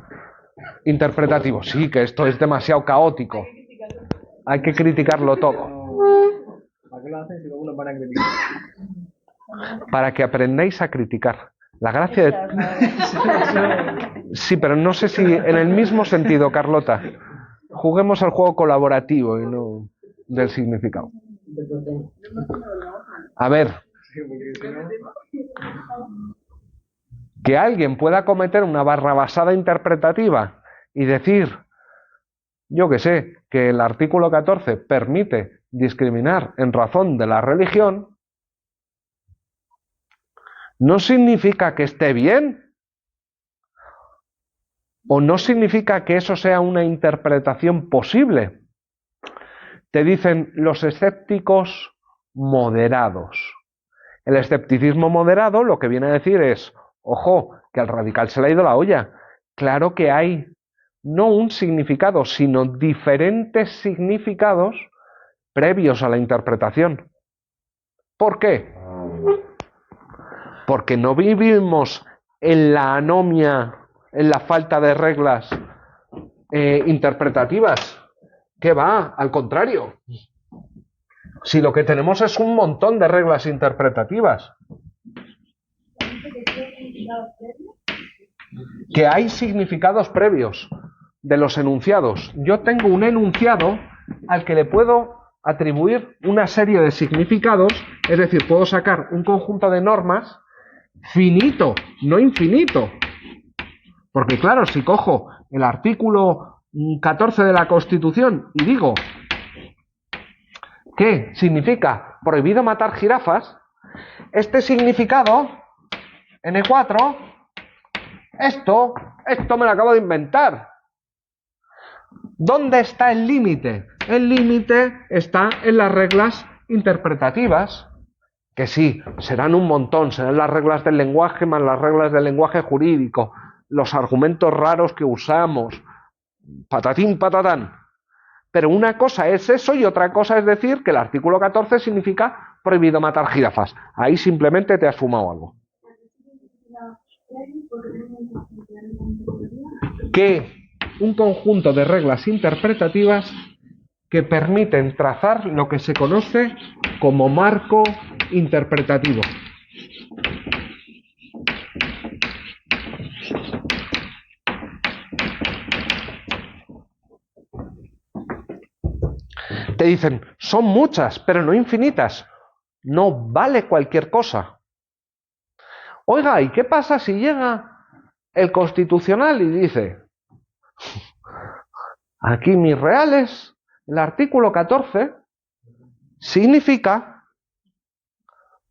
interpretativo. Sí, que esto es demasiado caótico. Hay que criticarlo todo. ¿Para qué lo hacen si luego lo van a criticar? Para que aprendáis a criticar. La gracia de... Sí, pero no sé si en el mismo sentido, Carlota. juguemos al juego colaborativo y no del significado. A ver, que alguien pueda cometer una barrabasada interpretativa y decir, yo que sé, que el artículo 14 permite discriminar en razón de la religión, no significa que esté bien, o no significa que eso sea una interpretación posible. Te dicen los escépticos moderados. El escepticismo moderado lo que viene a decir es, ojo, que al radical se le ha ido la olla. Claro que hay no un significado, sino diferentes significados previos a la interpretación. ¿Por qué? Porque no vivimos en la anomia, en la falta de reglas interpretativas. ¿Qué va? Al contrario. Si lo que tenemos es un montón de reglas interpretativas. Que hay significados previos de los enunciados. Yo tengo un enunciado al que le puedo atribuir una serie de significados, es decir, puedo sacar un conjunto de normas finito, no infinito. Porque claro, si cojo el artículo 14 de la Constitución y digo que significa prohibido matar jirafas, este significado, N4, esto me lo acabo de inventar. ¿Dónde está el límite? El límite está en las reglas interpretativas, que sí, serán un montón, serán las reglas del lenguaje más las reglas del lenguaje jurídico, los argumentos raros que usamos, patatín, patatán. Pero una cosa es eso y otra cosa es decir que el artículo 14 significa prohibido matar jirafas. Ahí simplemente te has fumado algo. Que un conjunto de reglas interpretativas que permiten trazar lo que se conoce como marco interpretativo. Te dicen, son muchas, pero no infinitas. No vale cualquier cosa. Oiga, ¿y qué pasa si llega el Constitucional y dice, aquí mis reales, el artículo 14 significa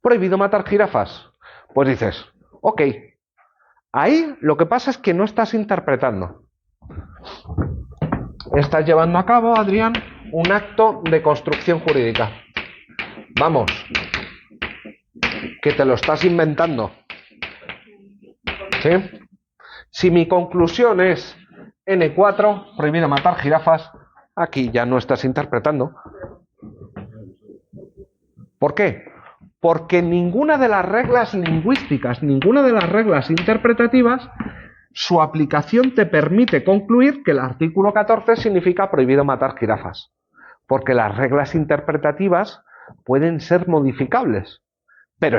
prohibido matar jirafas? Pues dices, ok, ahí lo que pasa es que no estás interpretando. Estás llevando a cabo, Adrián, un acto de construcción jurídica. Vamos, que te lo estás inventando. ¿Sí? Si mi conclusión es N4, prohibido matar jirafas, aquí ya no estás interpretando. ¿Por qué? Porque ninguna de las reglas lingüísticas, ninguna de las reglas interpretativas, su aplicación te permite concluir que el artículo 14 significa prohibido matar jirafas. Porque las reglas interpretativas pueden ser modificables, pero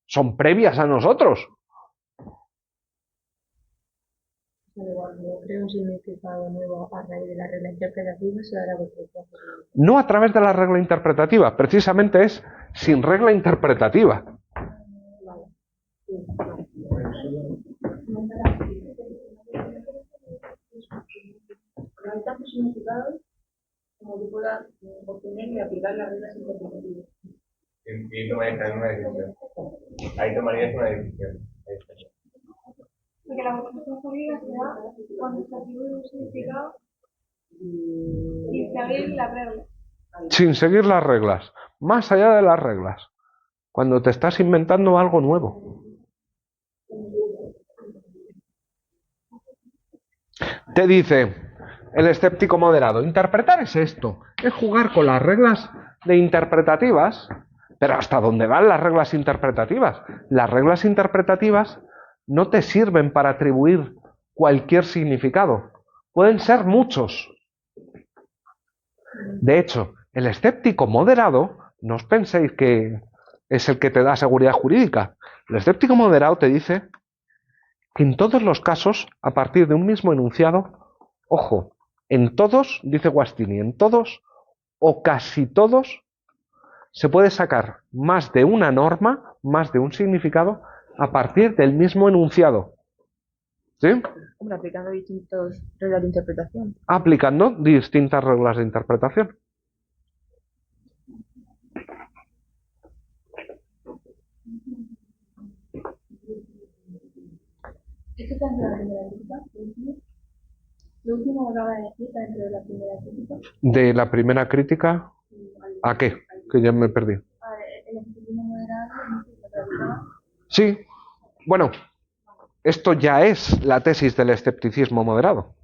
son previas a nosotros. Cuando creo un significado nuevo a raíz de la regla interpretativa, se dará vuelta. No a través de la regla interpretativa, precisamente es sin regla interpretativa. Hay tantos significados como que pueda obtener y aplicar las reglas interpretativas. Y tomarías una decisión. Ahí tomarías una decisión. Porque la construcción jurídica se da cuando se atribuye un significado sin seguir las reglas. Sin seguir las reglas, más allá de las reglas, cuando te estás inventando algo nuevo. Te dice el escéptico moderado, interpretar es esto, es jugar con las reglas de interpretativas, pero ¿hasta dónde van las reglas interpretativas? Las reglas interpretativas no te sirven para atribuir cualquier significado, pueden ser muchos. De hecho, el escéptico moderado, no os penséis que es el que te da seguridad jurídica. El escéptico moderado te dice que en todos los casos, a partir de un mismo enunciado, ojo, En todos, dice Guastini, en todos o casi todos se puede sacar más de una norma, más de un significado, a partir del mismo enunciado. ¿Sí? Hombre, aplicando distintas reglas de interpretación. Aplicando distintas reglas de interpretación. ¿Esto está dentro de la primera crítica? ¿Lo último que acaba de decir está dentro de la primera crítica? De la primera crítica, ¿a qué? Que ya me perdí. El escepticismo moderado, radical. Sí, bueno, esto ya es la tesis del escepticismo moderado.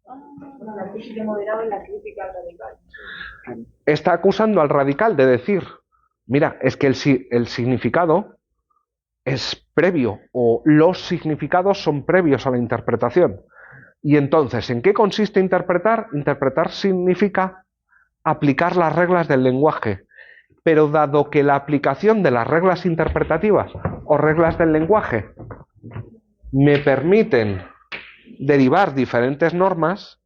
Bueno, la tesis de moderado es la crítica al radical. Está acusando al radical de decir, mira, es que el significado es previo, o los significados son previos a la interpretación. Y entonces, ¿en qué consiste interpretar? Interpretar significa aplicar las reglas del lenguaje. Pero dado que la aplicación de las reglas interpretativas o reglas del lenguaje me permiten derivar diferentes normas,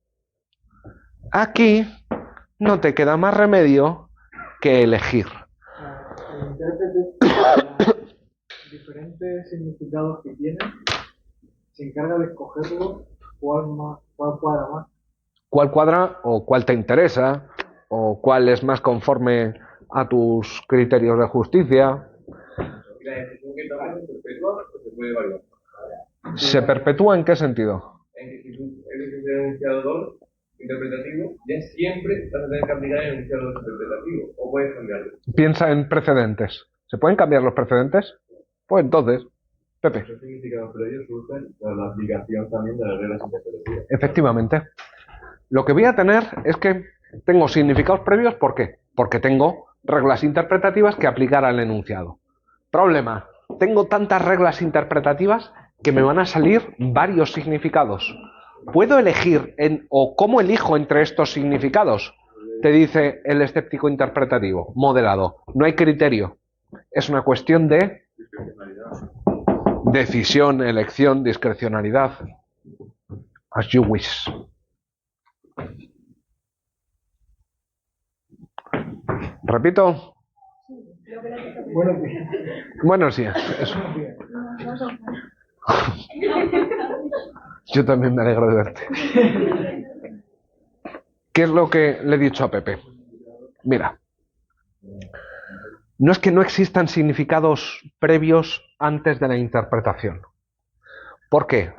aquí no te queda más remedio que elegir. El intérprete, diferentes significados que tiene, se encarga de escogerlo cuál cuadra más. ¿Cuál cuadra o cuál te interesa o cuál es más conforme a tus criterios de justicia? ¿Y la decisión que tomas se perpetúa o se puede variar? ¿Se perpetúa en qué sentido? En que si tú eres el enunciador interpretativo, ya siempre vas a tener que aplicar el enunciador interpretativo, o puedes cambiarlo. Piensa en precedentes. ¿Se pueden cambiar los precedentes? Pues entonces, Pepe. Esos significados previos surgen tras la aplicación también de las reglas interpretativas. Efectivamente. Lo que voy a tener es que tengo significados previos, ¿por qué? Porque tengo reglas interpretativas que aplicar al enunciado. Problema, tengo tantas reglas interpretativas que me van a salir varios significados. ¿Puedo elegir o cómo elijo entre estos significados? Te dice el escéptico interpretativo, moderado. No hay criterio. Es una cuestión de decisión, elección, discrecionalidad. As you wish. ¿Repito? Bueno, sí, eso. Yo también me alegro de verte. ¿Qué es lo que le he dicho a Pepe? Mira, no es que no existan significados previos antes de la interpretación. ¿Por qué?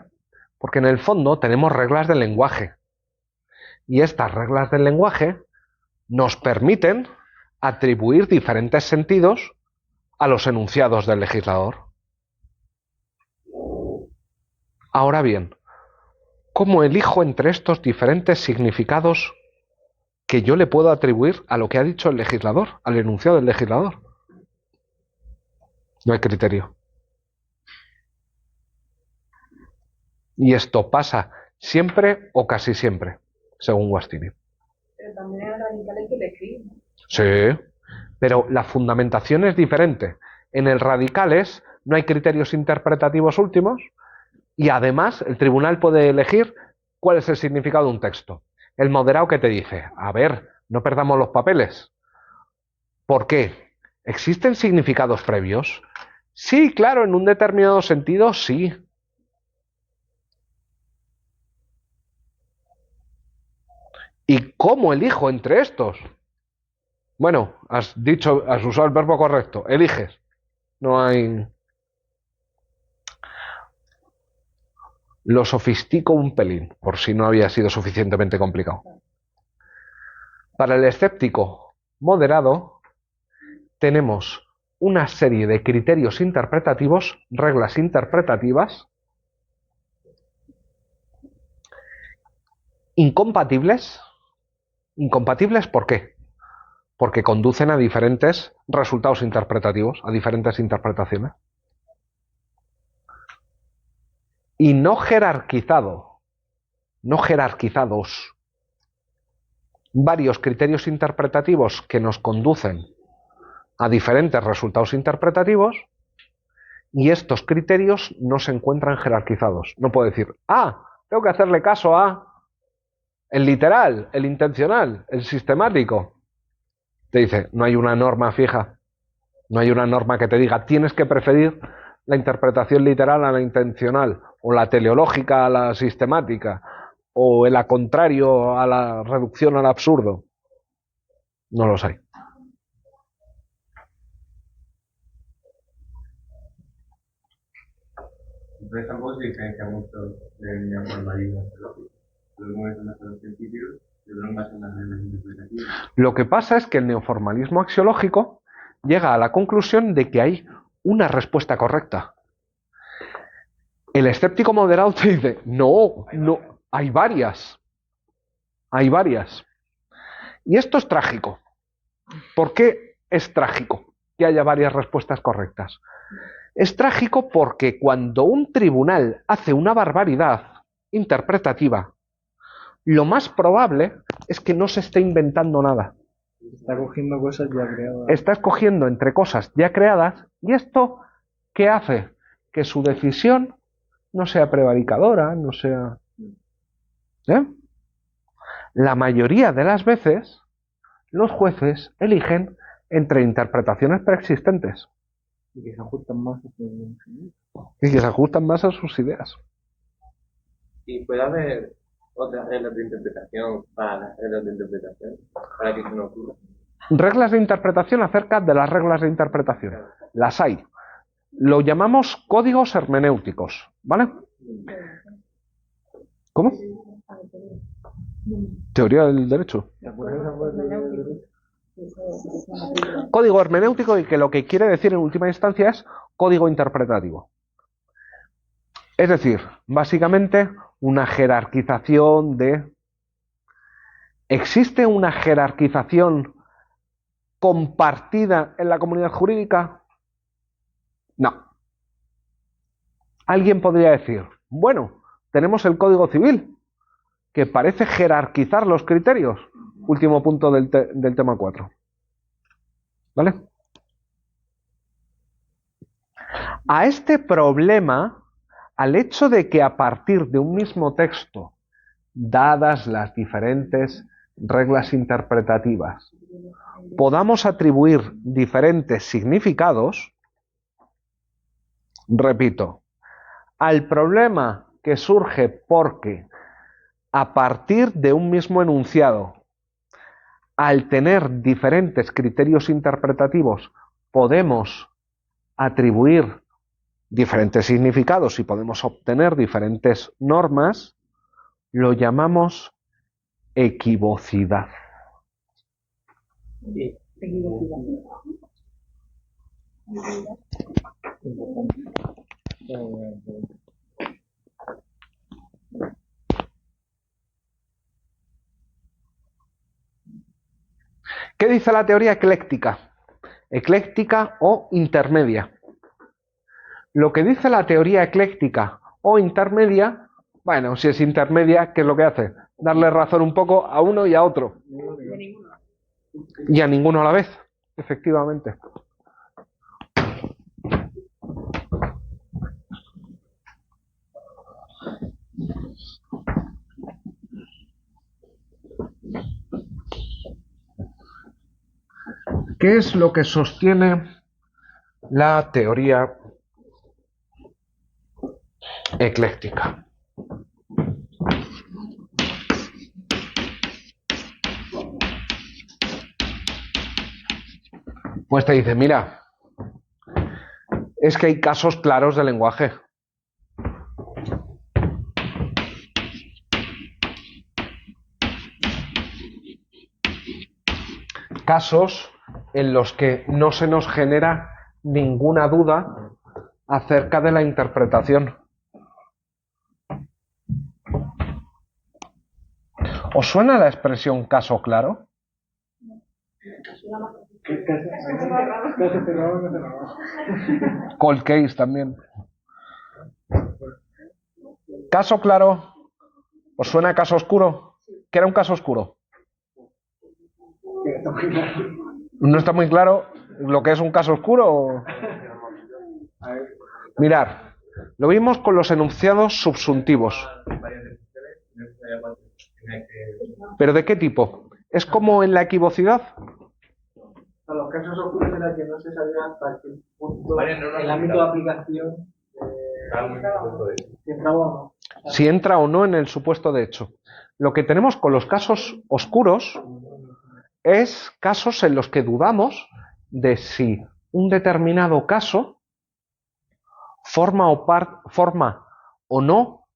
Porque en el fondo tenemos reglas del lenguaje. Y estas reglas del lenguaje nos permiten atribuir diferentes sentidos a los enunciados del legislador. Ahora bien, ¿cómo elijo entre estos diferentes significados que yo le puedo atribuir a lo que ha dicho el legislador, al enunciado del legislador? No hay criterio. Y esto pasa siempre o casi siempre, según Guastini. Pero también hay radicales que elegir, ¿no? Sí, pero la fundamentación es diferente. En el radicales no hay criterios interpretativos últimos y además el tribunal puede elegir cuál es el significado de un texto. El moderado que te dice, a ver, no perdamos los papeles. ¿Por qué? ¿Existen significados previos? Sí, claro, en un determinado sentido, sí. ¿Y cómo elijo entre estos? Bueno, has usado el verbo correcto, eliges. No hay... Lo sofistico un pelín, por si no había sido suficientemente complicado. Para el escéptico moderado, tenemos una serie de criterios interpretativos, reglas interpretativas, incompatibles. ¿Incompatibles por qué? Porque conducen a diferentes resultados interpretativos, a diferentes interpretaciones. Y no jerarquizados varios criterios interpretativos que nos conducen a diferentes resultados interpretativos, y estos criterios no se encuentran jerarquizados. No puedo decir, tengo que hacerle caso a El literal, el intencional, el sistemático. Te dice, no hay una norma fija. No hay una norma que te diga, tienes que preferir la interpretación literal a la intencional, o la teleológica a la sistemática, o el a contrario a la reducción al absurdo. No los hay. Entonces tampoco se diferencia mucho del neoformalismo arqueológico. Los muestran a los científicos y otros más en las reglas interpretativas. Lo que pasa es que el neoformalismo axiológico llega a la conclusión de que hay una respuesta correcta. El escéptico moderado te dice, no, hay varias. Hay varias. Y esto es trágico. ¿Por qué es trágico que haya varias respuestas correctas? Es trágico porque cuando un tribunal hace una barbaridad interpretativa, lo más probable es que no se esté inventando nada. Está cogiendo cosas ya creadas. Está escogiendo entre cosas ya creadas, y esto, ¿qué hace? Que su decisión no sea prevaricadora, no sea... La mayoría de las veces, los jueces eligen entre interpretaciones preexistentes. Y que se ajustan más Y que se ajustan más a sus ideas. Y puede haber otras reglas de interpretación para las reglas de interpretación, para que eso no ocurra. Reglas de interpretación acerca de las reglas de interpretación. Las hay. Lo llamamos códigos hermenéuticos, ¿vale? ¿Cómo? Teoría del derecho. Código hermenéutico, y que lo que quiere decir en última instancia es código interpretativo. Es decir, básicamente una jerarquización de... ¿Existe una jerarquización compartida en la comunidad jurídica? No. Alguien podría decir, bueno, tenemos el Código Civil, que parece jerarquizar los criterios. Último punto del tema 4. ¿Vale? A este problema, al hecho de que a partir de un mismo texto, dadas las diferentes reglas interpretativas, podamos atribuir diferentes significados, repito, al problema que surge porque a partir de un mismo enunciado, al tener diferentes criterios interpretativos, podemos atribuir diferentes significados y podemos obtener diferentes normas, lo llamamos equivocidad. ¿Qué dice la teoría ecléctica? Ecléctica o intermedia. Lo que dice la teoría ecléctica o intermedia, bueno, si es intermedia, ¿qué es lo que hace? Darle razón un poco a uno y a otro. Y a ninguno a la vez, efectivamente. ¿Qué es lo que sostiene la teoría ecléctica? Pues te dice, mira, es que hay casos claros de lenguaje. Casos en los que no se nos genera ninguna duda acerca de la interpretación. ¿Os suena la expresión caso claro? Cold case también. Caso claro. ¿Os suena caso oscuro? ¿Qué era un caso oscuro? ¿No está muy claro lo que es un caso oscuro? Mirad, lo vimos con los enunciados subsuntivos. ¿Pero de qué tipo? ¿Es como en la equivocidad? A los casos oscuros era que no se sabía hasta qué punto Varias normas el ámbito de aplicación si entraba o no. Si entra o no en el supuesto de hecho. Lo que tenemos con los casos oscuros es casos en los que dudamos de si un determinado caso forma o no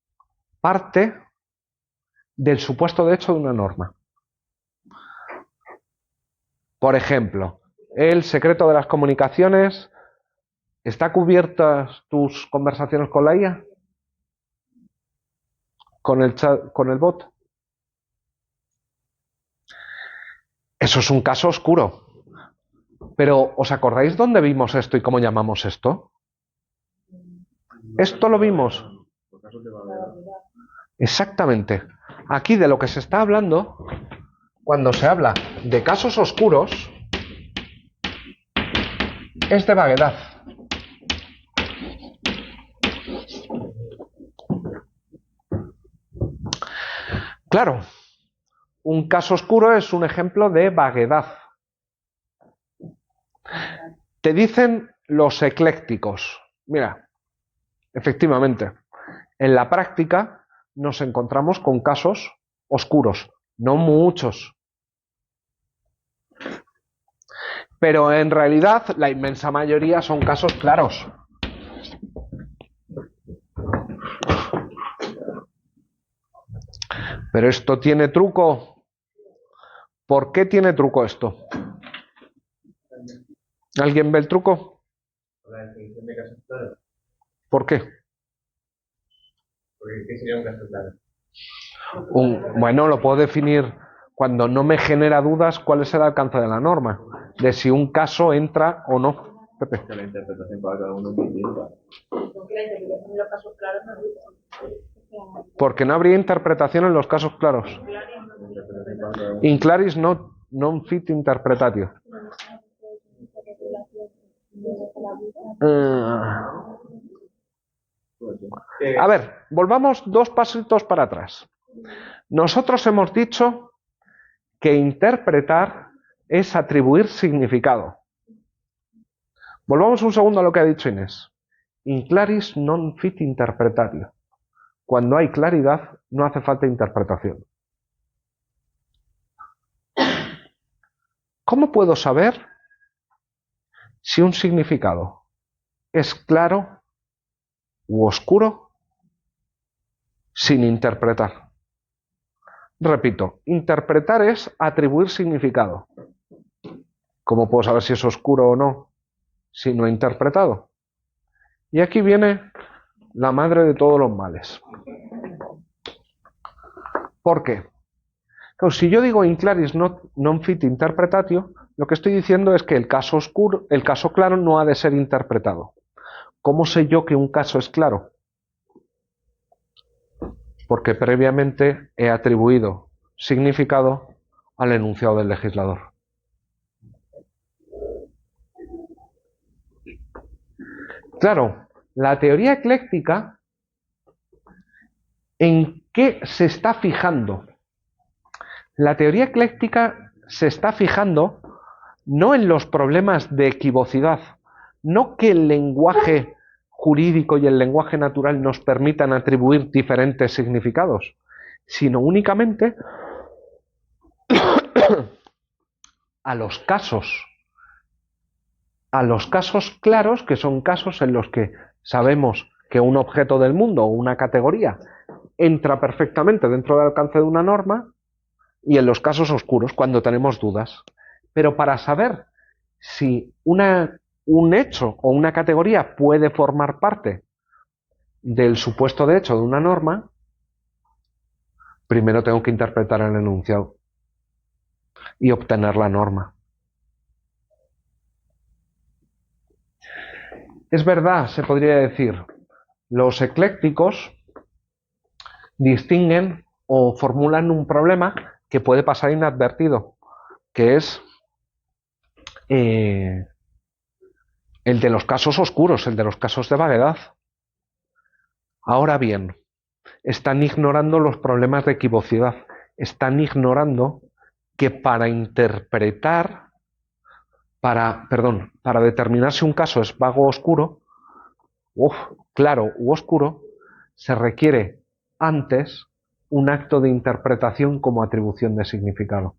parte del supuesto de hecho de una norma. Por ejemplo, el secreto de las comunicaciones. ¿Está cubiertas tus conversaciones con la IA? ¿Con el chat, con el bot? Eso es un caso oscuro. Pero, ¿os acordáis dónde vimos esto y cómo llamamos esto? Esto lo vimos. Exactamente. Aquí de lo que se está hablando, cuando se habla de casos oscuros, es de vaguedad. Claro, un caso oscuro es un ejemplo de vaguedad. Te dicen los eclécticos. Mira, efectivamente, en la práctica nos encontramos con casos oscuros, no muchos. Pero en realidad la inmensa mayoría son casos claros. Pero esto tiene truco. ¿Por qué tiene truco esto? ¿Alguien ve el truco? La definición de casos claros. ¿Por qué? Porque ¿qué sería un caso claro? Bueno, lo puedo definir cuando no me genera dudas cuál es el alcance de la norma, de si un caso entra o no. Pepe. Que la interpretación para cada uno es distinta. Porque la interpretación de los casos claros no es Porque no habría interpretación en los casos claros. In claris non fit interpretatio. A ver, volvamos 2 pasitos para atrás. Nosotros hemos dicho que interpretar es atribuir significado. Volvamos un segundo a lo que ha dicho Inés. In claris non fit interpretatio. Cuando hay claridad, no hace falta interpretación. ¿Cómo puedo saber si un significado es claro u oscuro sin interpretar? Repito, interpretar es atribuir significado. ¿Cómo puedo saber si es oscuro o no si no he interpretado? Y aquí viene la madre de todos los males. ¿Por qué? Claro, si yo digo in claris non fit interpretatio, lo que estoy diciendo es que el caso claro no ha de ser interpretado. ¿Cómo sé yo que un caso es claro? Porque previamente he atribuido significado al enunciado del legislador. Claro, la teoría ecléctica, ¿en qué se está fijando? La teoría ecléctica se está fijando no en los problemas de equivocidad, no que el lenguaje jurídico y el lenguaje natural nos permitan atribuir diferentes significados, sino únicamente a los casos claros, que son casos en los que sabemos que un objeto del mundo o una categoría entra perfectamente dentro del alcance de una norma, y en los casos oscuros, cuando tenemos dudas. Pero para saber si un hecho o una categoría puede formar parte del supuesto de hecho de una norma, primero tengo que interpretar el enunciado y obtener la norma. Es verdad, se podría decir, los eclécticos distinguen o formulan un problema que puede pasar inadvertido, que es el de los casos oscuros, el de los casos de vaguedad. Ahora bien, están ignorando los problemas de equivocidad, están ignorando que para determinar si un caso es vago o oscuro, claro u oscuro, se requiere antes un acto de interpretación como atribución de significado.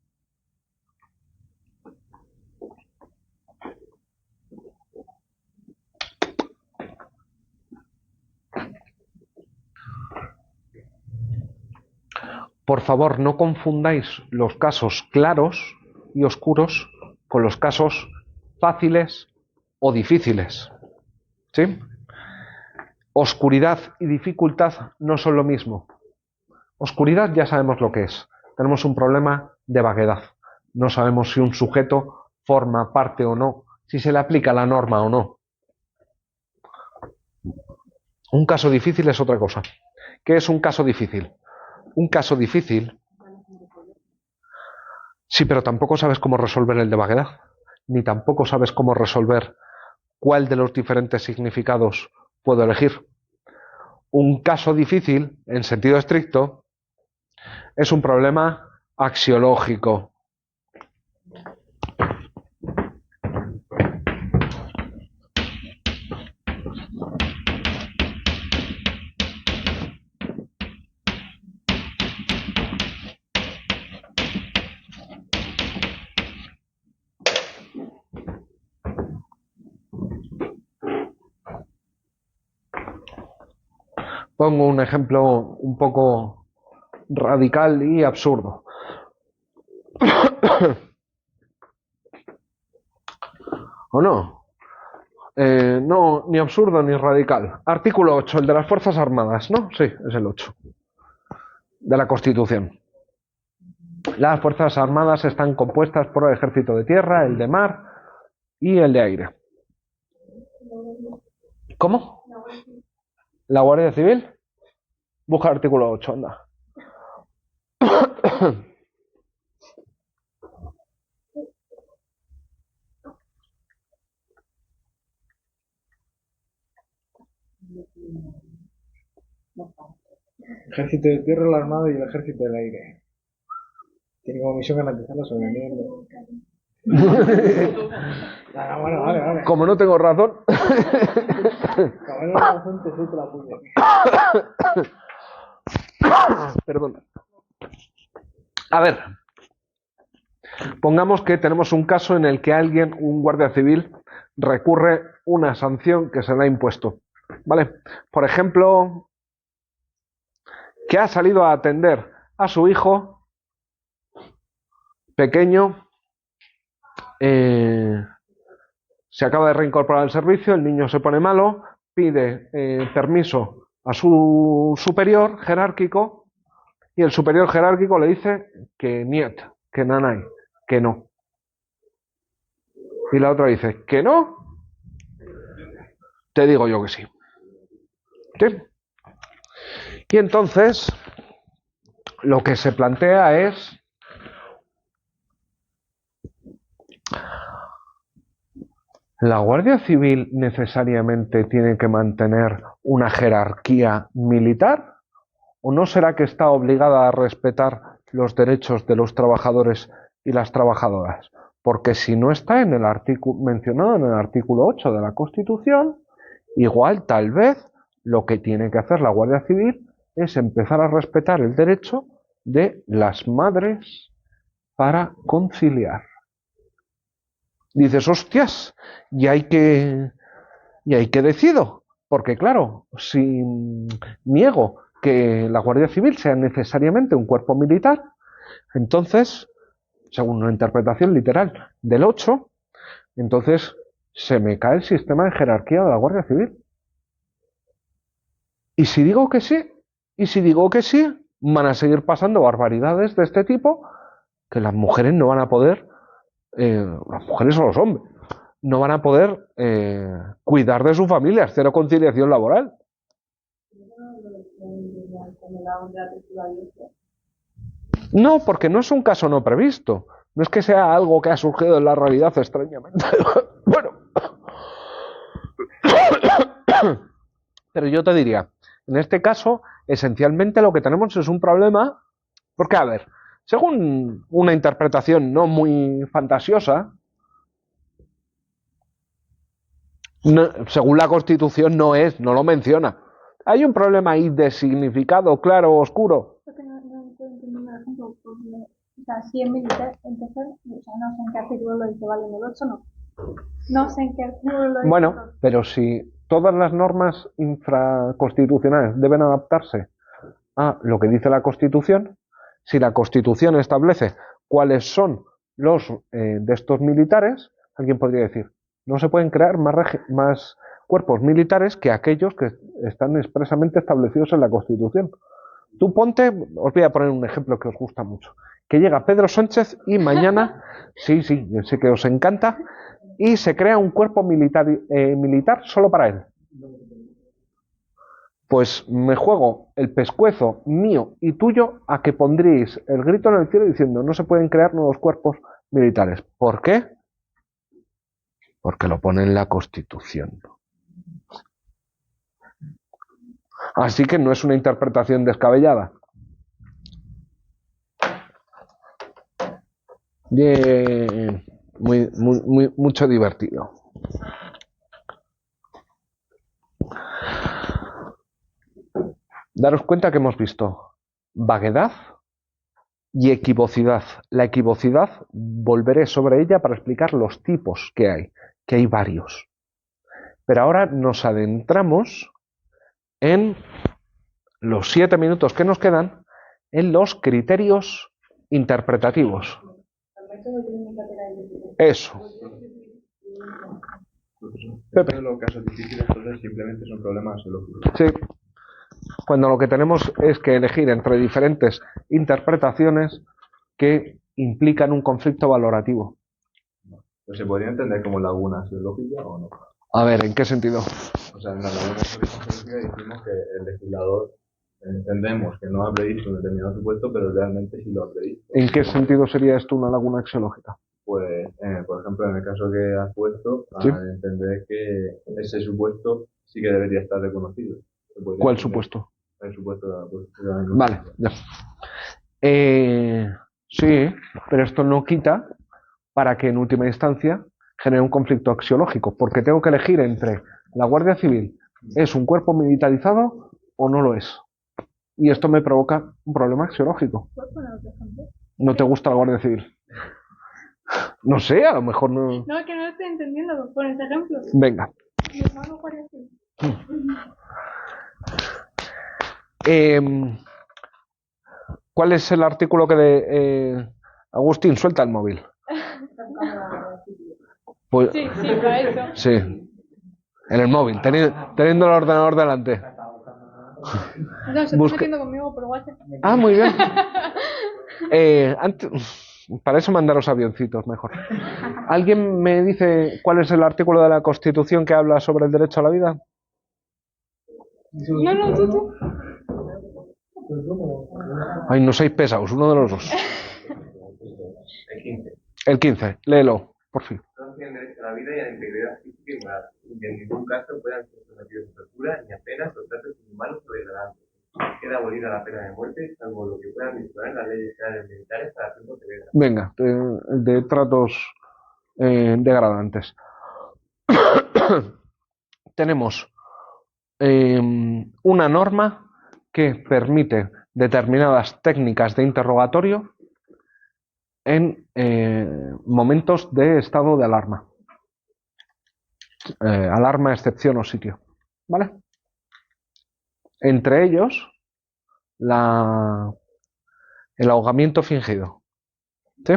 Por favor, no confundáis los casos claros y oscuros con los casos fáciles o difíciles. ¿Sí? Oscuridad y dificultad no son lo mismo. Oscuridad ya sabemos lo que es. Tenemos un problema de vaguedad. No sabemos si un sujeto forma parte o no, si se le aplica la norma o no. Un caso difícil es otra cosa. ¿Qué es un caso difícil? Un caso difícil, sí, pero tampoco sabes cómo resolver el de vaguedad, ni tampoco sabes cómo resolver cuál de los diferentes significados puedo elegir. Un caso difícil, en sentido estricto, es un problema axiológico. Pongo un ejemplo un poco radical y absurdo. ¿O no? No, ni absurdo ni radical. Artículo 8, el de las Fuerzas Armadas, ¿no? Sí, es el 8 de la Constitución. Las Fuerzas Armadas están compuestas por el Ejército de Tierra, el de Mar y el de Aire. ¿Cómo? ¿La Guardia Civil? Busca el artículo 8, anda. Ejército de Tierra, la Armada y el Ejército del Aire. Tiene como misión garantizar la soberanía. Bueno, vale. Como no tengo razón. Como no tengo razón, te suelto la puña. Perdón. A ver. Pongamos que tenemos un caso en el que alguien, un guardia civil, recurre una sanción que se le ha impuesto. ¿Vale? Por ejemplo, que ha salido a atender a su hijo pequeño, se acaba de reincorporar al servicio, el niño se pone malo, pide permiso a su superior jerárquico y el superior jerárquico le dice que niet, que nanay, que no. Y la otra dice, ¿que no? Te digo yo que sí. ¿Sí? Y entonces lo que se plantea es ¿la Guardia Civil necesariamente tiene que mantener una jerarquía militar? ¿O no será que está obligada a respetar los derechos de los trabajadores y las trabajadoras? Porque si no está en el artículo mencionado en el artículo 8 de la Constitución, igual tal vez lo que tiene que hacer la Guardia Civil es empezar a respetar el derecho de las madres para conciliar. Dices, hostias, y hay que decido, porque claro, si niego que la Guardia Civil sea necesariamente un cuerpo militar, entonces, según una interpretación literal del 8, entonces se me cae el sistema de jerarquía de la Guardia Civil. Y si digo que sí, van a seguir pasando barbaridades de este tipo que las mujeres no van a poder, las mujeres o los hombres, no van a poder cuidar de sus familias, cero conciliación laboral. No, porque no es un caso no previsto. No es que sea algo que ha surgido en la realidad extrañamente. Bueno. Pero yo te diría, en este caso, esencialmente lo que tenemos es un problema, porque a ver, Según una interpretación no muy fantasiosa, según la Constitución no lo menciona. Hay un problema ahí de significado claro o oscuro. Porque no puedo entender, por ejemplo, porque, o sea, si es militar, entonces, o sea, no sé en qué artículo lo dice, vale, en el 8 no. No sé en qué artículo lo dice. Bueno, pero si todas las normas infraconstitucionales deben adaptarse a lo que dice la Constitución, si la Constitución establece cuáles son los de estos militares, alguien podría decir, no se pueden crear más cuerpos militares que aquellos que están expresamente establecidos en la Constitución. Tú ponte, os voy a poner un ejemplo que os gusta mucho, que llega Pedro Sánchez y mañana, sí, yo sé que os encanta, y se crea un cuerpo militar solo para él. Pues me juego el pescuezo mío y tuyo a que pondréis el grito en el cielo diciendo no se pueden crear nuevos cuerpos militares. ¿Por qué? Porque lo pone en la Constitución. Así que no es una interpretación descabellada. Bien, mucho divertido. Daros cuenta que hemos visto vaguedad y equivocidad. La equivocidad, volveré sobre ella para explicar los tipos que hay varios. Pero ahora nos adentramos en los 7 minutos que nos quedan en los criterios interpretativos. Eso. Pepe. En los casos difíciles, entonces simplemente son problemas lógicos. Sí. Cuando lo que tenemos es que elegir entre diferentes interpretaciones que implican un conflicto valorativo. Pues se podría entender como laguna geológica o no. A ver, ¿en qué sentido? O sea, en la laguna geológica decimos que el legislador entendemos que no ha previsto un determinado supuesto, pero realmente sí lo ha previsto. ¿En qué sentido sería esto una laguna axiológica? Pues, por ejemplo, en el caso que has puesto, ¿Sí? a entender que ese supuesto sí que debería estar reconocido. ¿Cuál supuesto? El supuesto de la Vale, ya. Sí, pero esto no quita para que en última instancia genere un conflicto axiológico, porque tengo que elegir entre la Guardia Civil es un cuerpo militarizado o no lo es. Y esto me provoca un problema axiológico. ¿No te gusta la Guardia Civil? No sé, a lo mejor no. No, es que no estoy entendiendo, por ese ejemplo. Venga. ¿Cuál es el artículo que Agustín, suelta el móvil? Pues, Sí, para eso. sí, en el móvil, teniendo el ordenador delante. No, se está metiendo conmigo por WhatsApp. Ah, muy bien. Para eso mandaros avioncitos mejor. ¿Alguien me dice cuál es el artículo de la Constitución que habla sobre el derecho a la vida? No, tú. Ay, no seáis pesados, uno de los dos. El 15. El 15, léelo, por fin. Todos tienen derecho a la vida y a la integridad física y moral, y en ningún caso puedan ser sometidos a tortura ni a penas o tratos inhumanos o degradantes. Queda abolida la pena de muerte, salvo lo que puedan disponer las leyes generales militares para asuntos de guerra. Venga, de tratos degradantes. Tenemos una norma que permite determinadas técnicas de interrogatorio en momentos de estado de alarma. Alarma, excepción o sitio. ¿Vale? Entre ellos, el ahogamiento fingido. ¿Sí?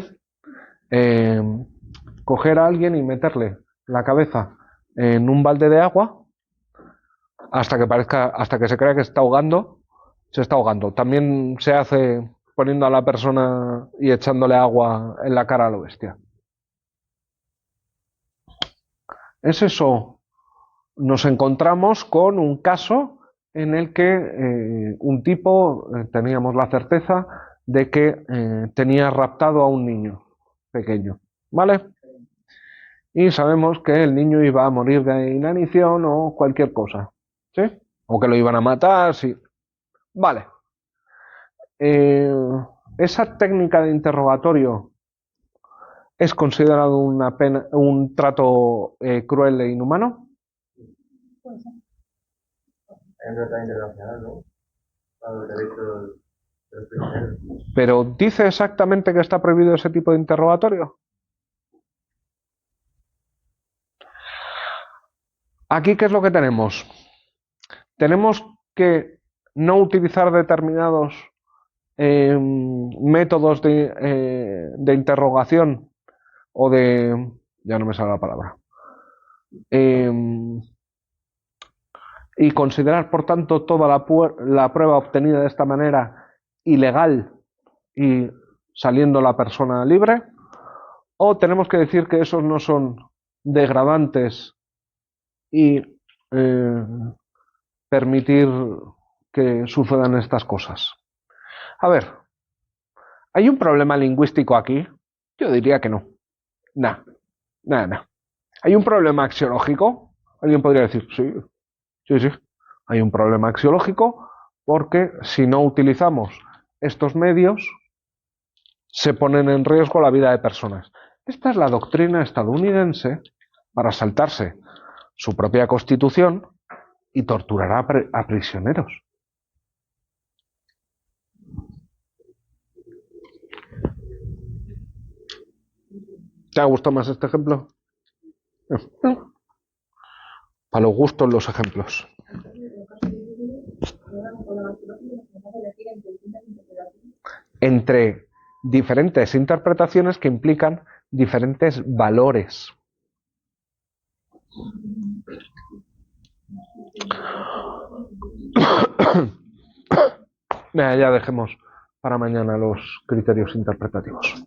Coger a alguien y meterle la cabeza en un balde de agua hasta que se crea que se está ahogando. También se hace poniendo a la persona y echándole agua en la cara a lo bestia. Es eso. Nos encontramos con un caso en el que un tipo, teníamos la certeza de que tenía raptado a un niño pequeño, ¿vale? Y sabemos que el niño iba a morir de inanición o cualquier cosa, ¿sí? O que lo iban a matar, sí. Vale. ¿esa técnica de interrogatorio es considerado una pena, un trato cruel e inhumano? Pues, Hay un tratado internacional, ¿no? Para los derechos de los prisioneros. ¿Pero dice exactamente que está prohibido ese tipo de interrogatorio? Aquí, ¿qué es lo que tenemos? Tenemos que no utilizar determinados métodos de interrogación o de... ya no me sale la palabra. Y considerar, por tanto, toda la prueba obtenida de esta manera ilegal y saliendo la persona libre, o tenemos que decir que esos no son degradantes y permitir que sucedan estas cosas. A ver, ¿hay un problema lingüístico aquí? Yo diría que no. Nada. ¿Hay un problema axiológico? Alguien podría decir, sí. Hay un problema axiológico porque si no utilizamos estos medios, se ponen en riesgo la vida de personas. Esta es la doctrina estadounidense para saltarse su propia constitución y torturar a prisioneros. ¿Te ha gustado más este ejemplo? No. Para los gustos los ejemplos. Entre diferentes interpretaciones que implican diferentes valores. Ya dejemos para mañana los criterios interpretativos.